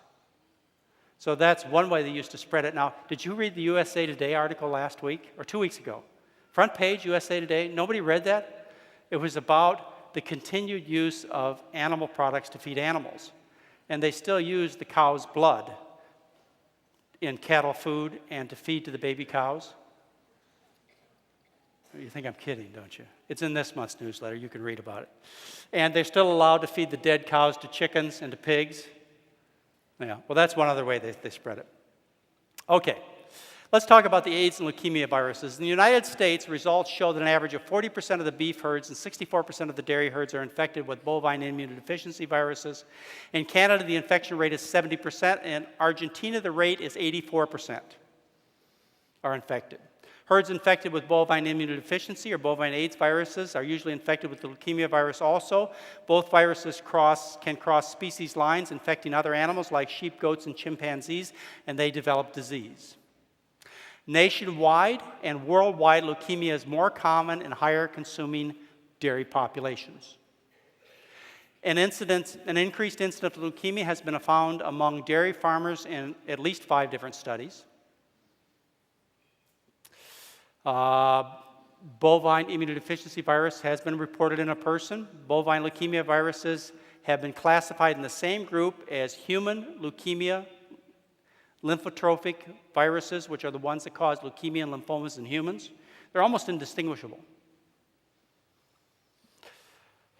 So that's one way they used to spread it. Now, did you read the USA Today article last week or 2 weeks ago? Front page, USA Today. Nobody read that? It was about the continued use of animal products to feed animals. And they still use the cow's blood in cattle food and to feed to the baby cows. You think I'm kidding, don't you? It's in this month's newsletter. You can read about it. And they're still allowed to feed the dead cows to chickens and to pigs. Yeah, well, that's one other way they spread it. Okay, let's talk about the AIDS and leukemia viruses. In the United States, results show that an average of 40% of the beef herds and 64% of the dairy herds are infected with bovine immunodeficiency viruses. In Canada, the infection rate is 70%. In Argentina, the rate is 84% are infected. Herds infected with bovine immunodeficiency or bovine AIDS viruses are usually infected with the leukemia virus also. Both viruses can cross species lines, infecting other animals like sheep, goats, and chimpanzees, and they develop disease. Nationwide and worldwide, leukemia is more common in higher consuming dairy populations. An increased incidence of leukemia has been found among dairy farmers in at least 5 different studies. Bovine immunodeficiency virus has been reported in a person. Bovine leukemia viruses have been classified in the same group as human leukemia, lymphotrophic viruses, which are the ones that cause leukemia and lymphomas in humans. They're almost indistinguishable.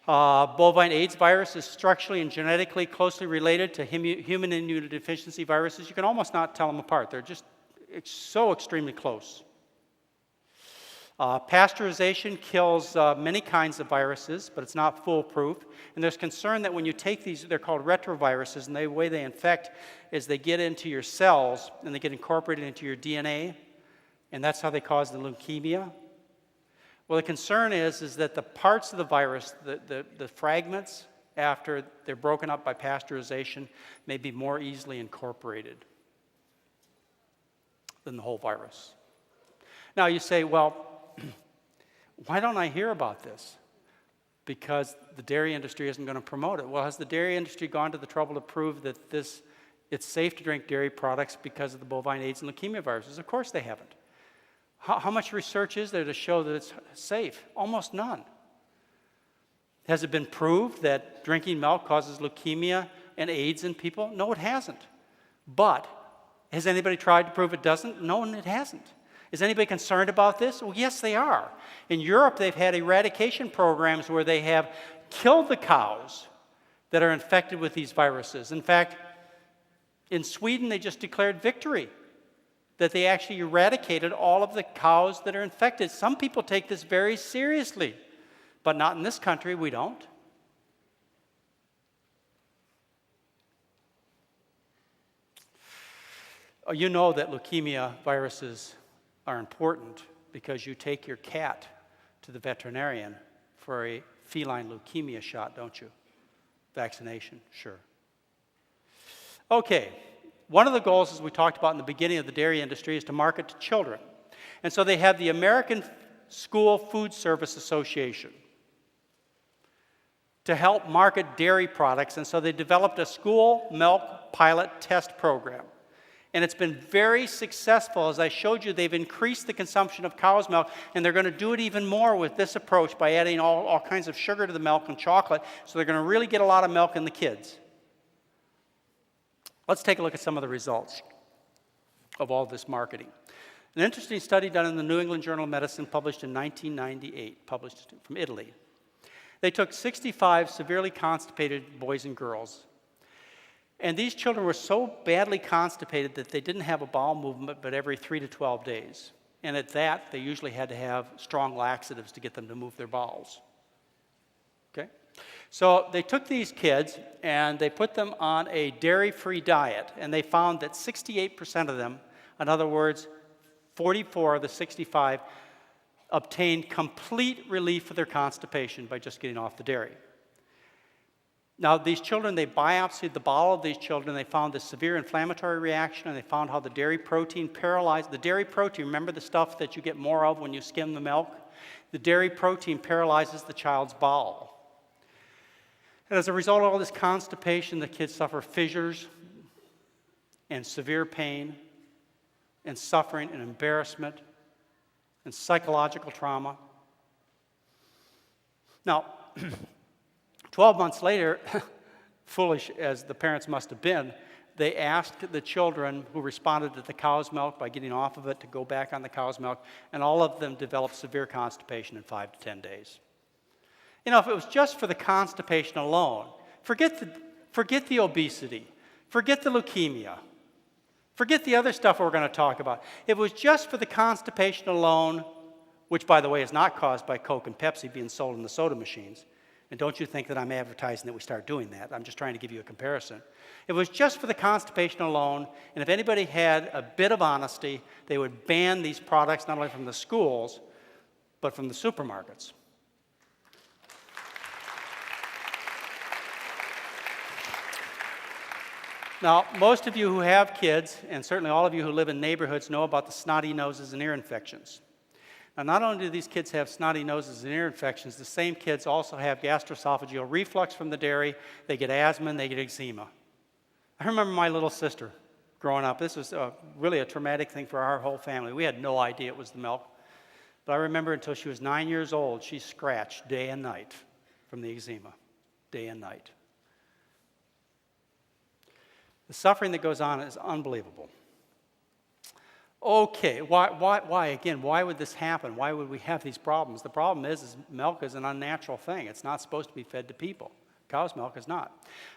Bovine AIDS virus is structurally and genetically closely related to human immunodeficiency viruses. You can almost not tell them apart. They're just so extremely close. Pasteurization kills many kinds of viruses, but it's not foolproof. And there's concern that when you take these, they're called retroviruses, and the way they infect is they get into your cells and they get incorporated into your DNA, and that's how they cause the leukemia. Well, the concern is that the parts of the virus, the fragments, after they're broken up by pasteurization, may be more easily incorporated than the whole virus. Now you say, well, why don't I hear about this? Because the dairy industry isn't going to promote it. Well, has the dairy industry gone to the trouble to prove that it's safe to drink dairy products because of the bovine AIDS and leukemia viruses? Of course they haven't. How much research is there to show that it's safe? Almost none. Has it been proved that drinking milk causes leukemia and AIDS in people? No, it hasn't. But has anybody tried to prove it doesn't? No, and it hasn't. Is anybody concerned about this? Well, yes, they are. In Europe, they've had eradication programs where they have killed the cows that are infected with these viruses. In fact, in Sweden, they just declared victory, that they actually eradicated all of the cows that are infected. Some people take this very seriously, but not in this country. We don't. You know that leukemia viruses are important because you take your cat to the veterinarian for a feline leukemia shot, don't you? Vaccination, sure. Okay, one of the goals, as we talked about in the beginning of the dairy industry, is to market to children. And so they have the American School Food Service Association. to help market dairy products, and so they developed a school milk pilot test program. And it's been very successful. As I showed you, they've increased the consumption of cow's milk, and they're going to do it even more with this approach by adding all kinds of sugar to the milk and chocolate, so they're going to really get a lot of milk in the kids. Let's take a look at some of the results of all this marketing. An interesting study done in the New England Journal of Medicine, published in 1998, published from Italy. They took 65 severely constipated boys and girls, and these children were so badly constipated that they didn't have a bowel movement but every 3 to 12 days. And at that, they usually had to have strong laxatives to get them to move their bowels. Okay? So they took these kids and they put them on a dairy-free diet, and they found that 68% of them, in other words, 44 of the 65, obtained complete relief of their constipation by just getting off the dairy. Now, these children, they biopsied the bowel of these children. They found this severe inflammatory reaction, and they found how the dairy protein paralyzed. The dairy protein, remember the stuff that you get more of when you skim the milk? The dairy protein paralyzes the child's bowel. And as a result of all this constipation, the kids suffer fissures and severe pain and suffering and embarrassment and psychological trauma. Now, 12 months later, foolish as the parents must have been, they asked the children who responded to the cow's milk by getting off of it to go back on the cow's milk, and all of them developed severe constipation in 5 to 10 days. You know, if it was just for the constipation alone, forget the obesity, forget the leukemia, forget the other stuff we're going to talk about. If it was just for the constipation alone, which, by the way, is not caused by Coke and Pepsi being sold in the soda machines, and don't you think that I'm advertising that we start doing that. I'm just trying to give you a comparison. If it was just for the constipation alone, and if anybody had a bit of honesty, they would ban these products not only from the schools, but from the supermarkets. Now, most of you who have kids, and certainly all of you who live in neighborhoods, know about the snotty noses and ear infections. Now, not only do these kids have snotty noses and ear infections, the same kids also have gastroesophageal reflux from the dairy. They get asthma and they get eczema. I remember my little sister growing up. This was really a traumatic thing for our whole family. We had no idea it was the milk. But I remember until she was 9 years old, she scratched day and night from the eczema, day and night. The suffering that goes on is unbelievable. Okay, why again, why would this happen? Why would we have these problems? The problem is milk is an unnatural thing. It's not supposed to be fed to people. Cow's milk is not.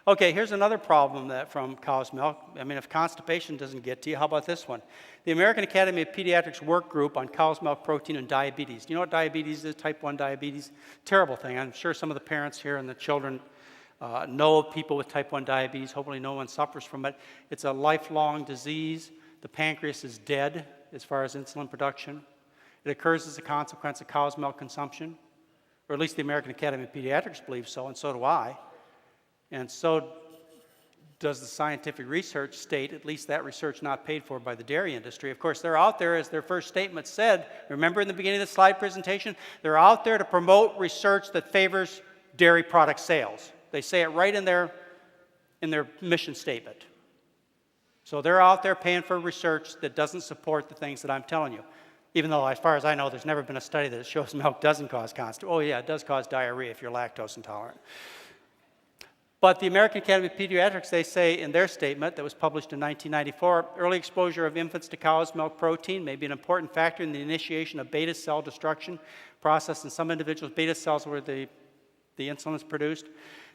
Okay, here's another problem that from cow's milk. I mean, if constipation doesn't get to you, how about this one? The American Academy of Pediatrics work group on cow's milk protein and diabetes. Do you know what diabetes is, type 1 diabetes? Terrible thing. I'm sure some of the parents here and the children know of people with type 1 diabetes. Hopefully no one suffers from it. It's a lifelong disease. The pancreas is dead as far as insulin production. It occurs as a consequence of cow's milk consumption, or at least the American Academy of Pediatrics believes so, and so do I. And so does the scientific research state, at least that research not paid for by the dairy industry. Of course, they're out there, as their first statement said, remember in the beginning of the slide presentation, they're out there to promote research that favors dairy product sales. They say it right in their mission statement. So they're out there paying for research that doesn't support the things that I'm telling you. Even though, as far as I know, there's never been a study that shows milk doesn't cause constipation. Oh yeah, it does cause diarrhea if you're lactose intolerant. But the American Academy of Pediatrics, they say in their statement that was published in 1994, early exposure of infants to cow's milk protein may be an important factor in the initiation of beta cell destruction process in some individuals. Beta cells where the insulin is produced.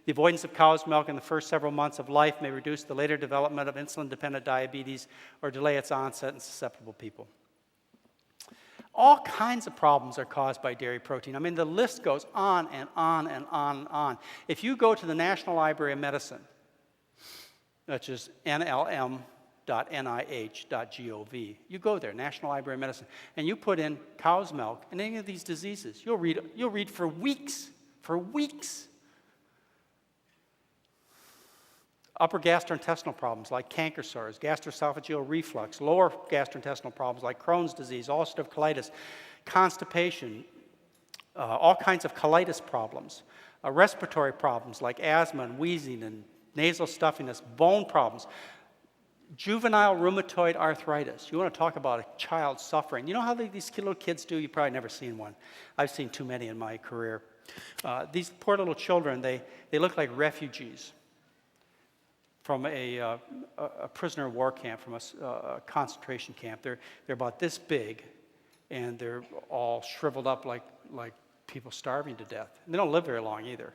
The avoidance of cow's milk in the first several months of life may reduce the later development of insulin-dependent diabetes or delay its onset in susceptible people. All kinds of problems are caused by dairy protein. I mean, the list goes on and on and on and on. If you go to the National Library of Medicine, which is nlm.nih.gov, you go there, National Library of Medicine, and you put in cow's milk and any of these diseases, you'll read for weeks. Upper gastrointestinal problems like canker sores, gastroesophageal reflux, lower gastrointestinal problems like Crohn's disease, ulcerative colitis, constipation, all kinds of colitis problems, respiratory problems like asthma and wheezing and nasal stuffiness, bone problems, juvenile rheumatoid arthritis. You want to talk about a child suffering. You know how these little kids do? You've probably never seen one. I've seen too many in my career. These poor little children, they look like refugees from a prisoner of war camp, from a concentration camp. They're about this big, and they're all shriveled up like people starving to death. And they don't live very long either.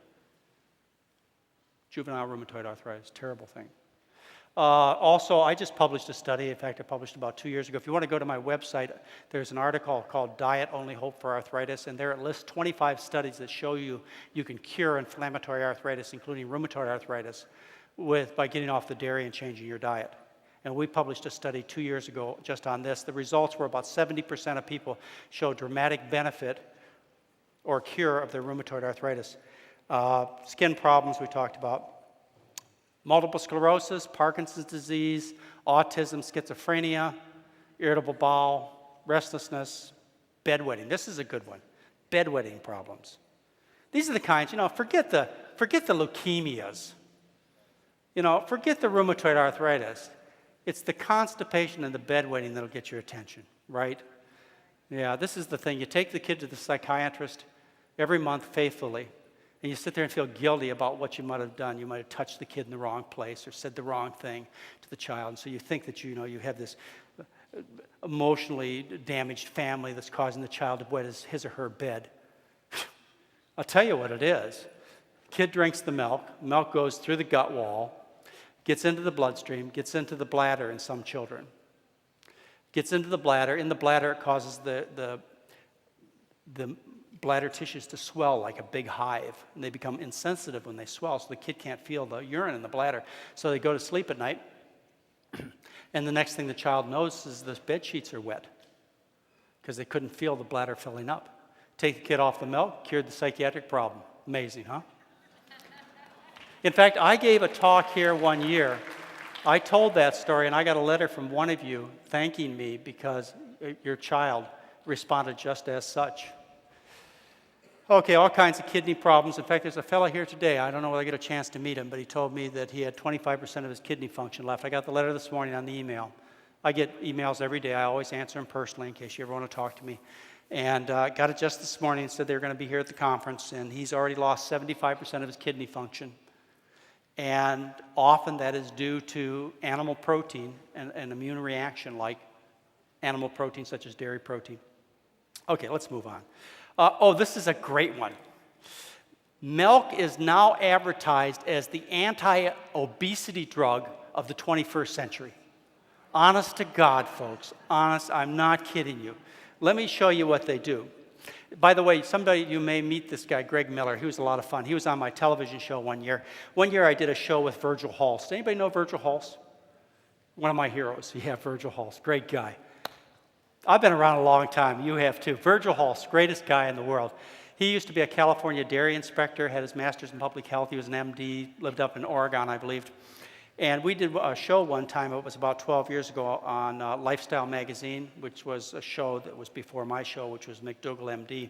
Juvenile rheumatoid arthritis, terrible thing. Also, I just published a study. In fact, I published about 2 years ago. If you want to go to my website, there's an article called Diet Only Hope for Arthritis, and there it lists 25 studies that show you can cure inflammatory arthritis, including rheumatoid arthritis, by getting off the dairy and changing your diet. And we published a study 2 years ago just on this. The results were about 70% of people showed dramatic benefit or cure of their rheumatoid arthritis. Skin problems we talked about. Multiple sclerosis, Parkinson's disease, autism, schizophrenia, irritable bowel, restlessness, bedwetting. This is a good one. Bedwetting problems. These are the kinds, forget the leukemias. Forget the rheumatoid arthritis. It's the constipation and the bedwetting that'll get your attention, right? Yeah, this is the thing. You take the kid to the psychiatrist every month faithfully, and you sit there and feel guilty about what you might have done. You might have touched the kid in the wrong place or said the wrong thing to the child. And so you think that you have this emotionally damaged family that's causing the child to wet his or her bed. I'll tell you what it is. Kid drinks the milk goes through the gut wall, gets into the bloodstream, gets into the bladder in some children. Gets into the bladder. In the bladder, it causes the bladder tissues to swell like a big hive, and they become insensitive when they swell, so the kid can't feel the urine in the bladder. So they go to sleep at night, and the next thing the child knows is the bed sheets are wet because they couldn't feel the bladder filling up. Take the kid off the milk, cured the psychiatric problem. Amazing, huh? In fact, I gave a talk here one year. I told that story, and I got a letter from one of you thanking me because your child responded just as such. Okay, all kinds of kidney problems. In fact, there's a fellow here today. I don't know whether I get a chance to meet him, but he told me that he had 25% of his kidney function left. I got the letter this morning on the email. I get emails every day. I always answer them personally in case you ever want to talk to me. And got it just this morning and said they were going to be here at the conference, and he's already lost 75% of his kidney function. And often that is due to animal protein and an immune reaction like animal protein such as dairy protein. Okay, let's move on. This is a great one. Milk is now advertised as the anti-obesity drug of the 21st century. Honest to God, folks. Honest, I'm not kidding you. Let me show you what they do. By the way, you may meet this guy, Greg Miller. He was a lot of fun. He was on my television show one year. One year I did a show with Virgil Halse. Does anybody know Virgil Halse? One of my heroes. Yeah, Virgil Halse. Great guy. I've been around a long time. You have too. Virgil Halse, greatest guy in the world. He used to be a California dairy inspector, had his master's in public health. He was an MD, lived up in Oregon, I believe. And we did a show one time, it was about 12 years ago, on Lifestyle Magazine, which was a show that was before my show, which was McDougall, MD.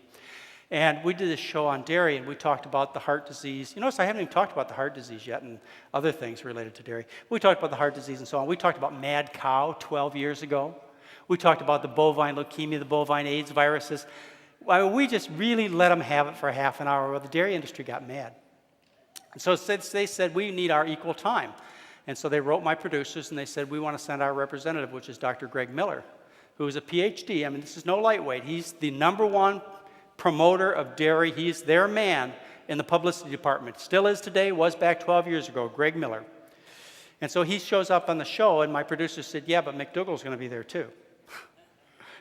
And we did this show on dairy, and we talked about the heart disease. You notice I haven't even talked about the heart disease yet and other things related to dairy. We talked about the heart disease and so on. We talked about mad cow 12 years ago. We talked about the bovine leukemia, the bovine AIDS viruses. We just really let them have it for half an hour. Well, the dairy industry got mad. And so they said, we need our equal time. And so they wrote my producers, and they said, we want to send our representative, which is Dr. Greg Miller, who is a PhD. I mean, this is no lightweight. He's the #1 promoter of dairy. He's their man in the publicity department. Still is today, was back 12 years ago, Greg Miller. And so he shows up on the show, and my producer said, yeah, but McDougall's going to be there too.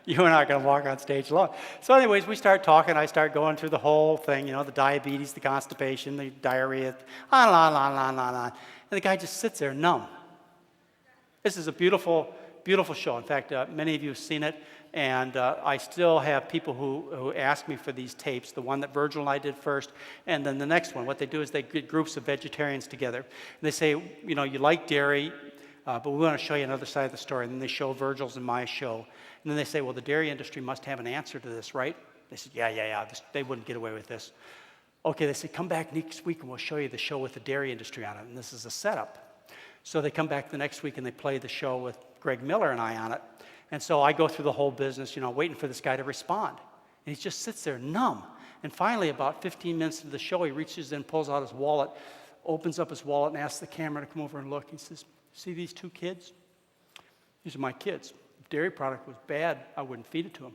You are not going to walk on stage alone. So anyways, we start talking. I start going through the whole thing, the diabetes, the constipation, the diarrhea, on. And the guy just sits there numb. This is a beautiful, beautiful show. In fact, many of you have seen it. And I still have people who ask me for these tapes, the one that Virgil and I did first, and then the next one. What they do is they get groups of vegetarians together. And they say, you like dairy, but we want to show you another side of the story. And then they show Virgil's and my show. And then they say, well, the dairy industry must have an answer to this, right? They said, yeah. They wouldn't get away with this. Okay, they said, come back next week and we'll show you the show with the dairy industry on it. And this is a setup. So they come back the next week and they play the show with Greg Miller and I on it. And so I go through the whole business, waiting for this guy to respond. And he just sits there numb. And finally, about 15 minutes into the show, he reaches in, pulls out his wallet, opens up his wallet and asks the camera to come over and look. He says, see these 2 kids? These are my kids. If dairy product was bad, I wouldn't feed it to them.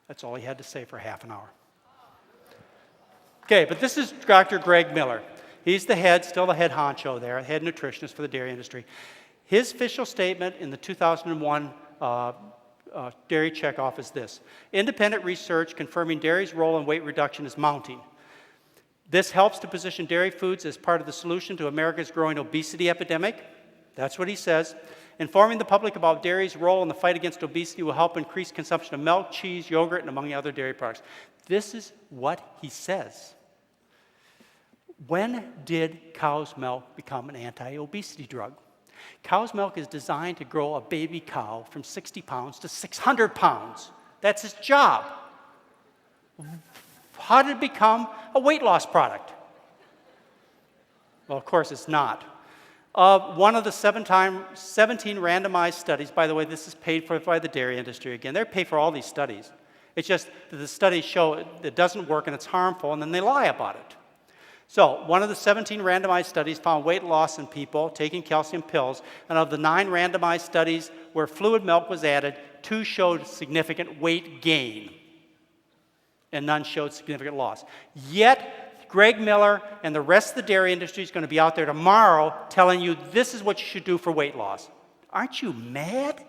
That's all he had to say for half an hour. Okay, but this is Dr. Greg Miller. He's the head, still the head honcho there, head nutritionist for the dairy industry. His official statement in the 2001 dairy checkoff is this: independent research confirming dairy's role in weight reduction is mounting. This helps to position dairy foods as part of the solution to America's growing obesity epidemic. That's what he says. Informing the public about dairy's role in the fight against obesity will help increase consumption of milk, cheese, yogurt, and among other dairy products. This is what he says. When did cow's milk become an anti-obesity drug? Cow's milk is designed to grow a baby cow from 60 pounds to 600 pounds. That's its job. How did it become a weight loss product? Well, of course, it's not. One of the 17 randomized studies, by the way, this is paid for by the dairy industry again. They pay for all these studies. It's just that the studies show it doesn't work and it's harmful, and then they lie about it. So, one of the 17 randomized studies found weight loss in people taking calcium pills, and of the 9 randomized studies where fluid milk was added, 2 showed significant weight gain, and none showed significant loss. Yet, Greg Miller and the rest of the dairy industry is going to be out there tomorrow telling you this is what you should do for weight loss. Aren't you mad?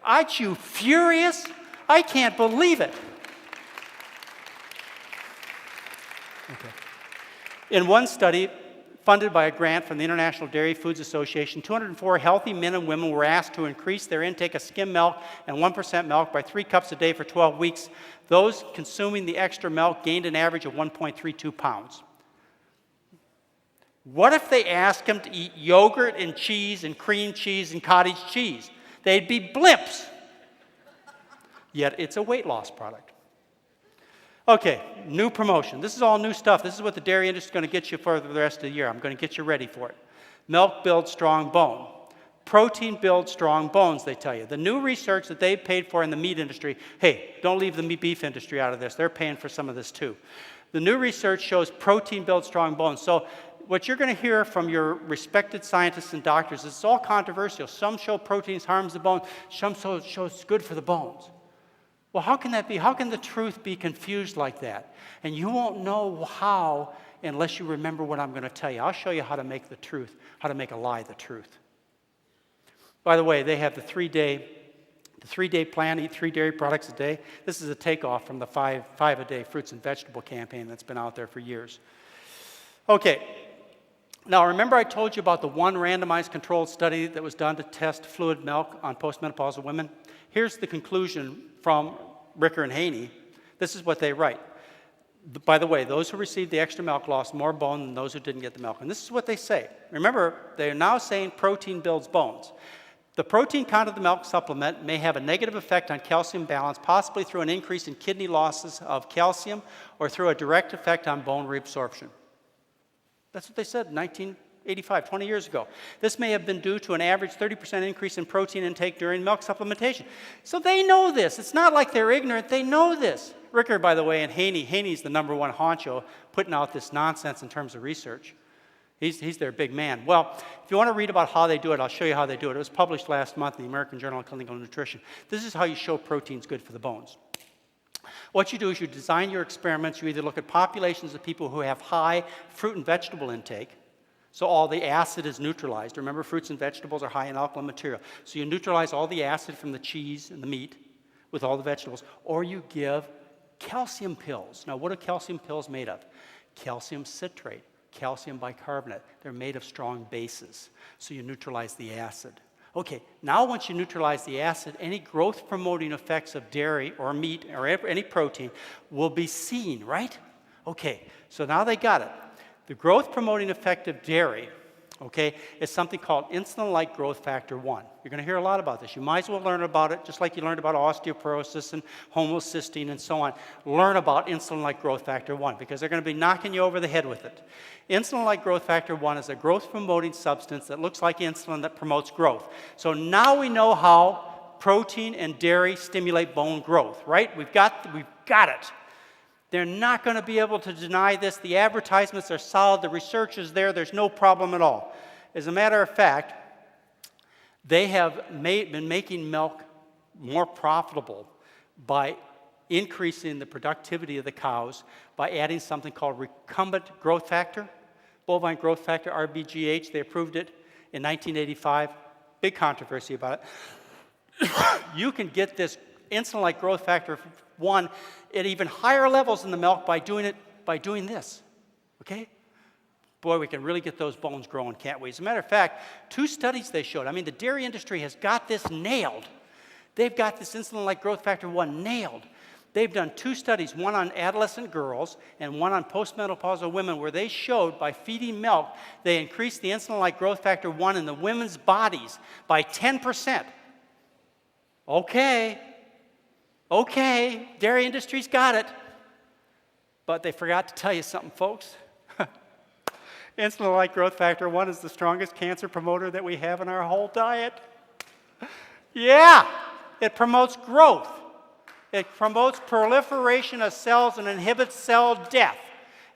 Aren't you furious? I can't believe it. Okay. In one study, funded by a grant from the International Dairy Foods Association, 204 healthy men and women were asked to increase their intake of skim milk and 1% milk by 3 cups a day for 12 weeks. Those consuming the extra milk gained an average of 1.32 pounds. What if they asked them to eat yogurt and cheese and cream cheese and cottage cheese? They'd be blimps. Yet it's a weight loss product. Okay, new promotion. This is all new stuff. This is what the dairy industry is going to get you for the rest of the year. I'm going to get you ready for it. Milk builds strong bone. Protein builds strong bones, they tell you. The new research that they paid for in the meat industry, hey, don't leave the beef industry out of this. They're paying for some of this too. The new research shows protein builds strong bones. So what you're going to hear from your respected scientists and doctors is it's all controversial. Some show proteins harms the bone. Some show it's good for the bones. Well, how can that be? How can the truth be confused like that? And you won't know how unless you remember what I'm going to tell you. I'll show you how to make how to make a lie the truth. By the way, they have the 3-day plan, eat 3 dairy products a day. This is a takeoff from the 5-a-day fruits and vegetable campaign that's been out there for years. Okay, now remember I told you about the one randomized controlled study that was done to test fluid milk on postmenopausal women? Here's the conclusion from Ricker and Haney. This is what they write. By the way, those who received the extra milk lost more bone than those who didn't get the milk. And this is what they say. Remember, they are now saying protein builds bones. The protein content of the milk supplement may have a negative effect on calcium balance, possibly through an increase in kidney losses of calcium or through a direct effect on bone reabsorption. That's what they said in 1985, 20 years ago. This may have been due to an average 30% increase in protein intake during milk supplementation. So they know this. It's not like they're ignorant. They know this. Ricker, by the way, and Haney's the #1 honcho putting out this nonsense in terms of research. He's their big man. Well, if you want to read about how they do it, I'll show you how they do it. It was published last month in the American Journal of Clinical Nutrition. This is how you show protein's good for the bones. What you do is you design your experiments. You either look at populations of people who have high fruit and vegetable intake, so all the acid is neutralized. Remember, fruits and vegetables are high in alkaline material. So you neutralize all the acid from the cheese and the meat with all the vegetables, or you give calcium pills. Now, what are calcium pills made of? Calcium citrate, calcium bicarbonate. They're made of strong bases, so you neutralize the acid. Okay, now once you neutralize the acid, any growth-promoting effects of dairy or meat or any protein will be seen, right? Okay, so now they got it. The growth-promoting effect of dairy okay, is something called insulin-like growth factor 1. You're going to hear a lot about this. You might as well learn about it, just like you learned about osteoporosis and homocysteine and so on. Learn about insulin-like growth factor 1, because they're going to be knocking you over the head with it. Insulin-like growth factor 1 is a growth-promoting substance that looks like insulin that promotes growth. So now we know how protein and dairy stimulate bone growth, right? We've got it. They're not going to be able to deny this. The advertisements are solid. The research is there. There's no problem at all. As a matter of fact, they have been making milk more profitable by increasing the productivity of the cows by adding something called recombinant growth factor, bovine growth factor, RBGH. They approved it in 1985. Big controversy about it. You can get this insulin-like growth factor 1 at even higher levels in the milk by doing this, okay? Boy, we can really get those bones growing, can't we? As a matter of fact, 2 studies they showed. I mean, the dairy industry has got this nailed. They've got this insulin-like growth factor 1 nailed. They've done 2 studies, one on adolescent girls and one on postmenopausal women, where they showed by feeding milk, they increased the insulin-like growth factor 1 in the women's bodies by 10%. Okay, dairy industry's got it. But they forgot to tell you something, folks. Insulin-like growth factor 1 is the strongest cancer promoter that we have in our whole diet. Yeah, it promotes growth. It promotes proliferation of cells and inhibits cell death.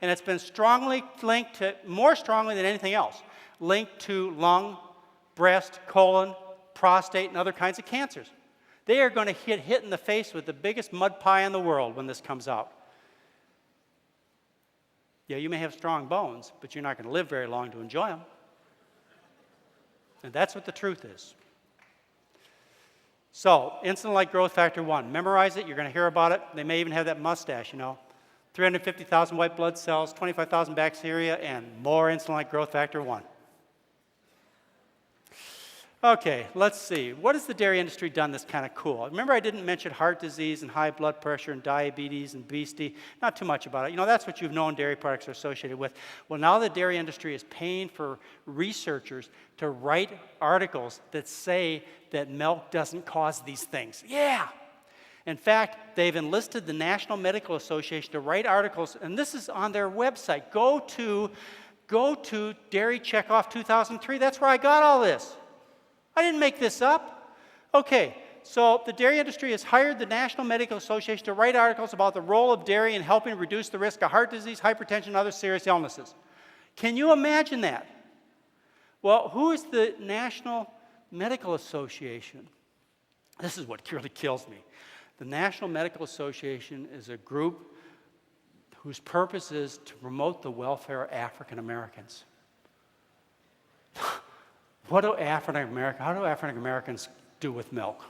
And it's been strongly linked to, more strongly than anything else, linked to lung, breast, colon, prostate, and other kinds of cancers. They are going to get hit in the face with the biggest mud pie in the world when this comes out. Yeah, you may have strong bones, but you're not going to live very long to enjoy them. And that's what the truth is. So, insulin-like growth factor 1. Memorize it. You're going to hear about it. They may even have that mustache, 350,000 white blood cells, 25,000 bacteria, and more insulin-like growth factor 1. Okay, let's see. What has the dairy industry done that's kind of cool? Remember I didn't mention heart disease and high blood pressure and diabetes and obesity? Not too much about it. That's what you've known dairy products are associated with. Well, now the dairy industry is paying for researchers to write articles that say that milk doesn't cause these things. Yeah! In fact, they've enlisted the National Medical Association to write articles, and this is on their website. Go to Dairy Checkoff 2003. That's where I got all this. I didn't make this up. Okay, so the dairy industry has hired the National Medical Association to write articles about the role of dairy in helping reduce the risk of heart disease, hypertension, and other serious illnesses. Can you imagine that? Well, who is the National Medical Association? This is what really kills me. The National Medical Association is a group whose purpose is to promote the welfare of African Americans. How do African Americans do with milk?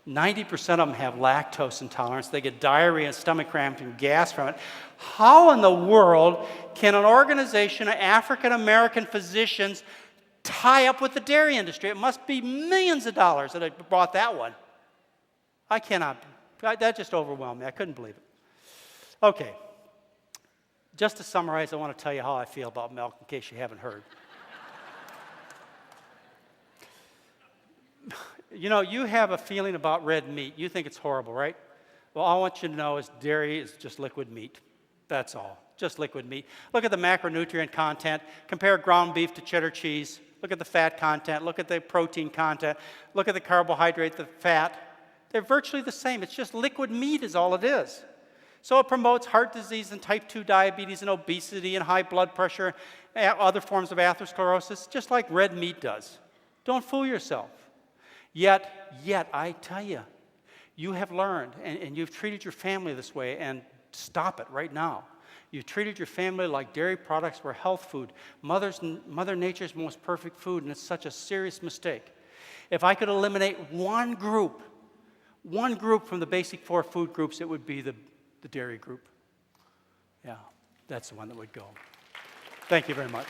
90% of them have lactose intolerance. They get diarrhea and stomach cramps and gas from it. How in the world can an organization of African American physicians tie up with the dairy industry? It must be millions of dollars that have bought that one. I cannot. That just overwhelmed me. I couldn't believe it. Okay. Just to summarize, I want to tell you how I feel about milk in case you haven't heard. You have a feeling about red meat. You think it's horrible, right? Well, all I want you to know is dairy is just liquid meat. That's all. Just liquid meat. Look at the macronutrient content. Compare ground beef to cheddar cheese. Look at the fat content. Look at the protein content. Look at the carbohydrate, the fat. They're virtually the same. It's just liquid meat is all it is. So it promotes heart disease and type 2 diabetes and obesity and high blood pressure, and other forms of atherosclerosis, just like red meat does. Don't fool yourself. Yet, I tell you, you have learned, and you've treated your family this way, and stop it right now. You've treated your family like dairy products were health food, Mother Nature's most perfect food, and it's such a serious mistake. If I could eliminate one group from the basic 4 food groups, it would be the dairy group. Yeah, that's the one that would go. Thank you very much.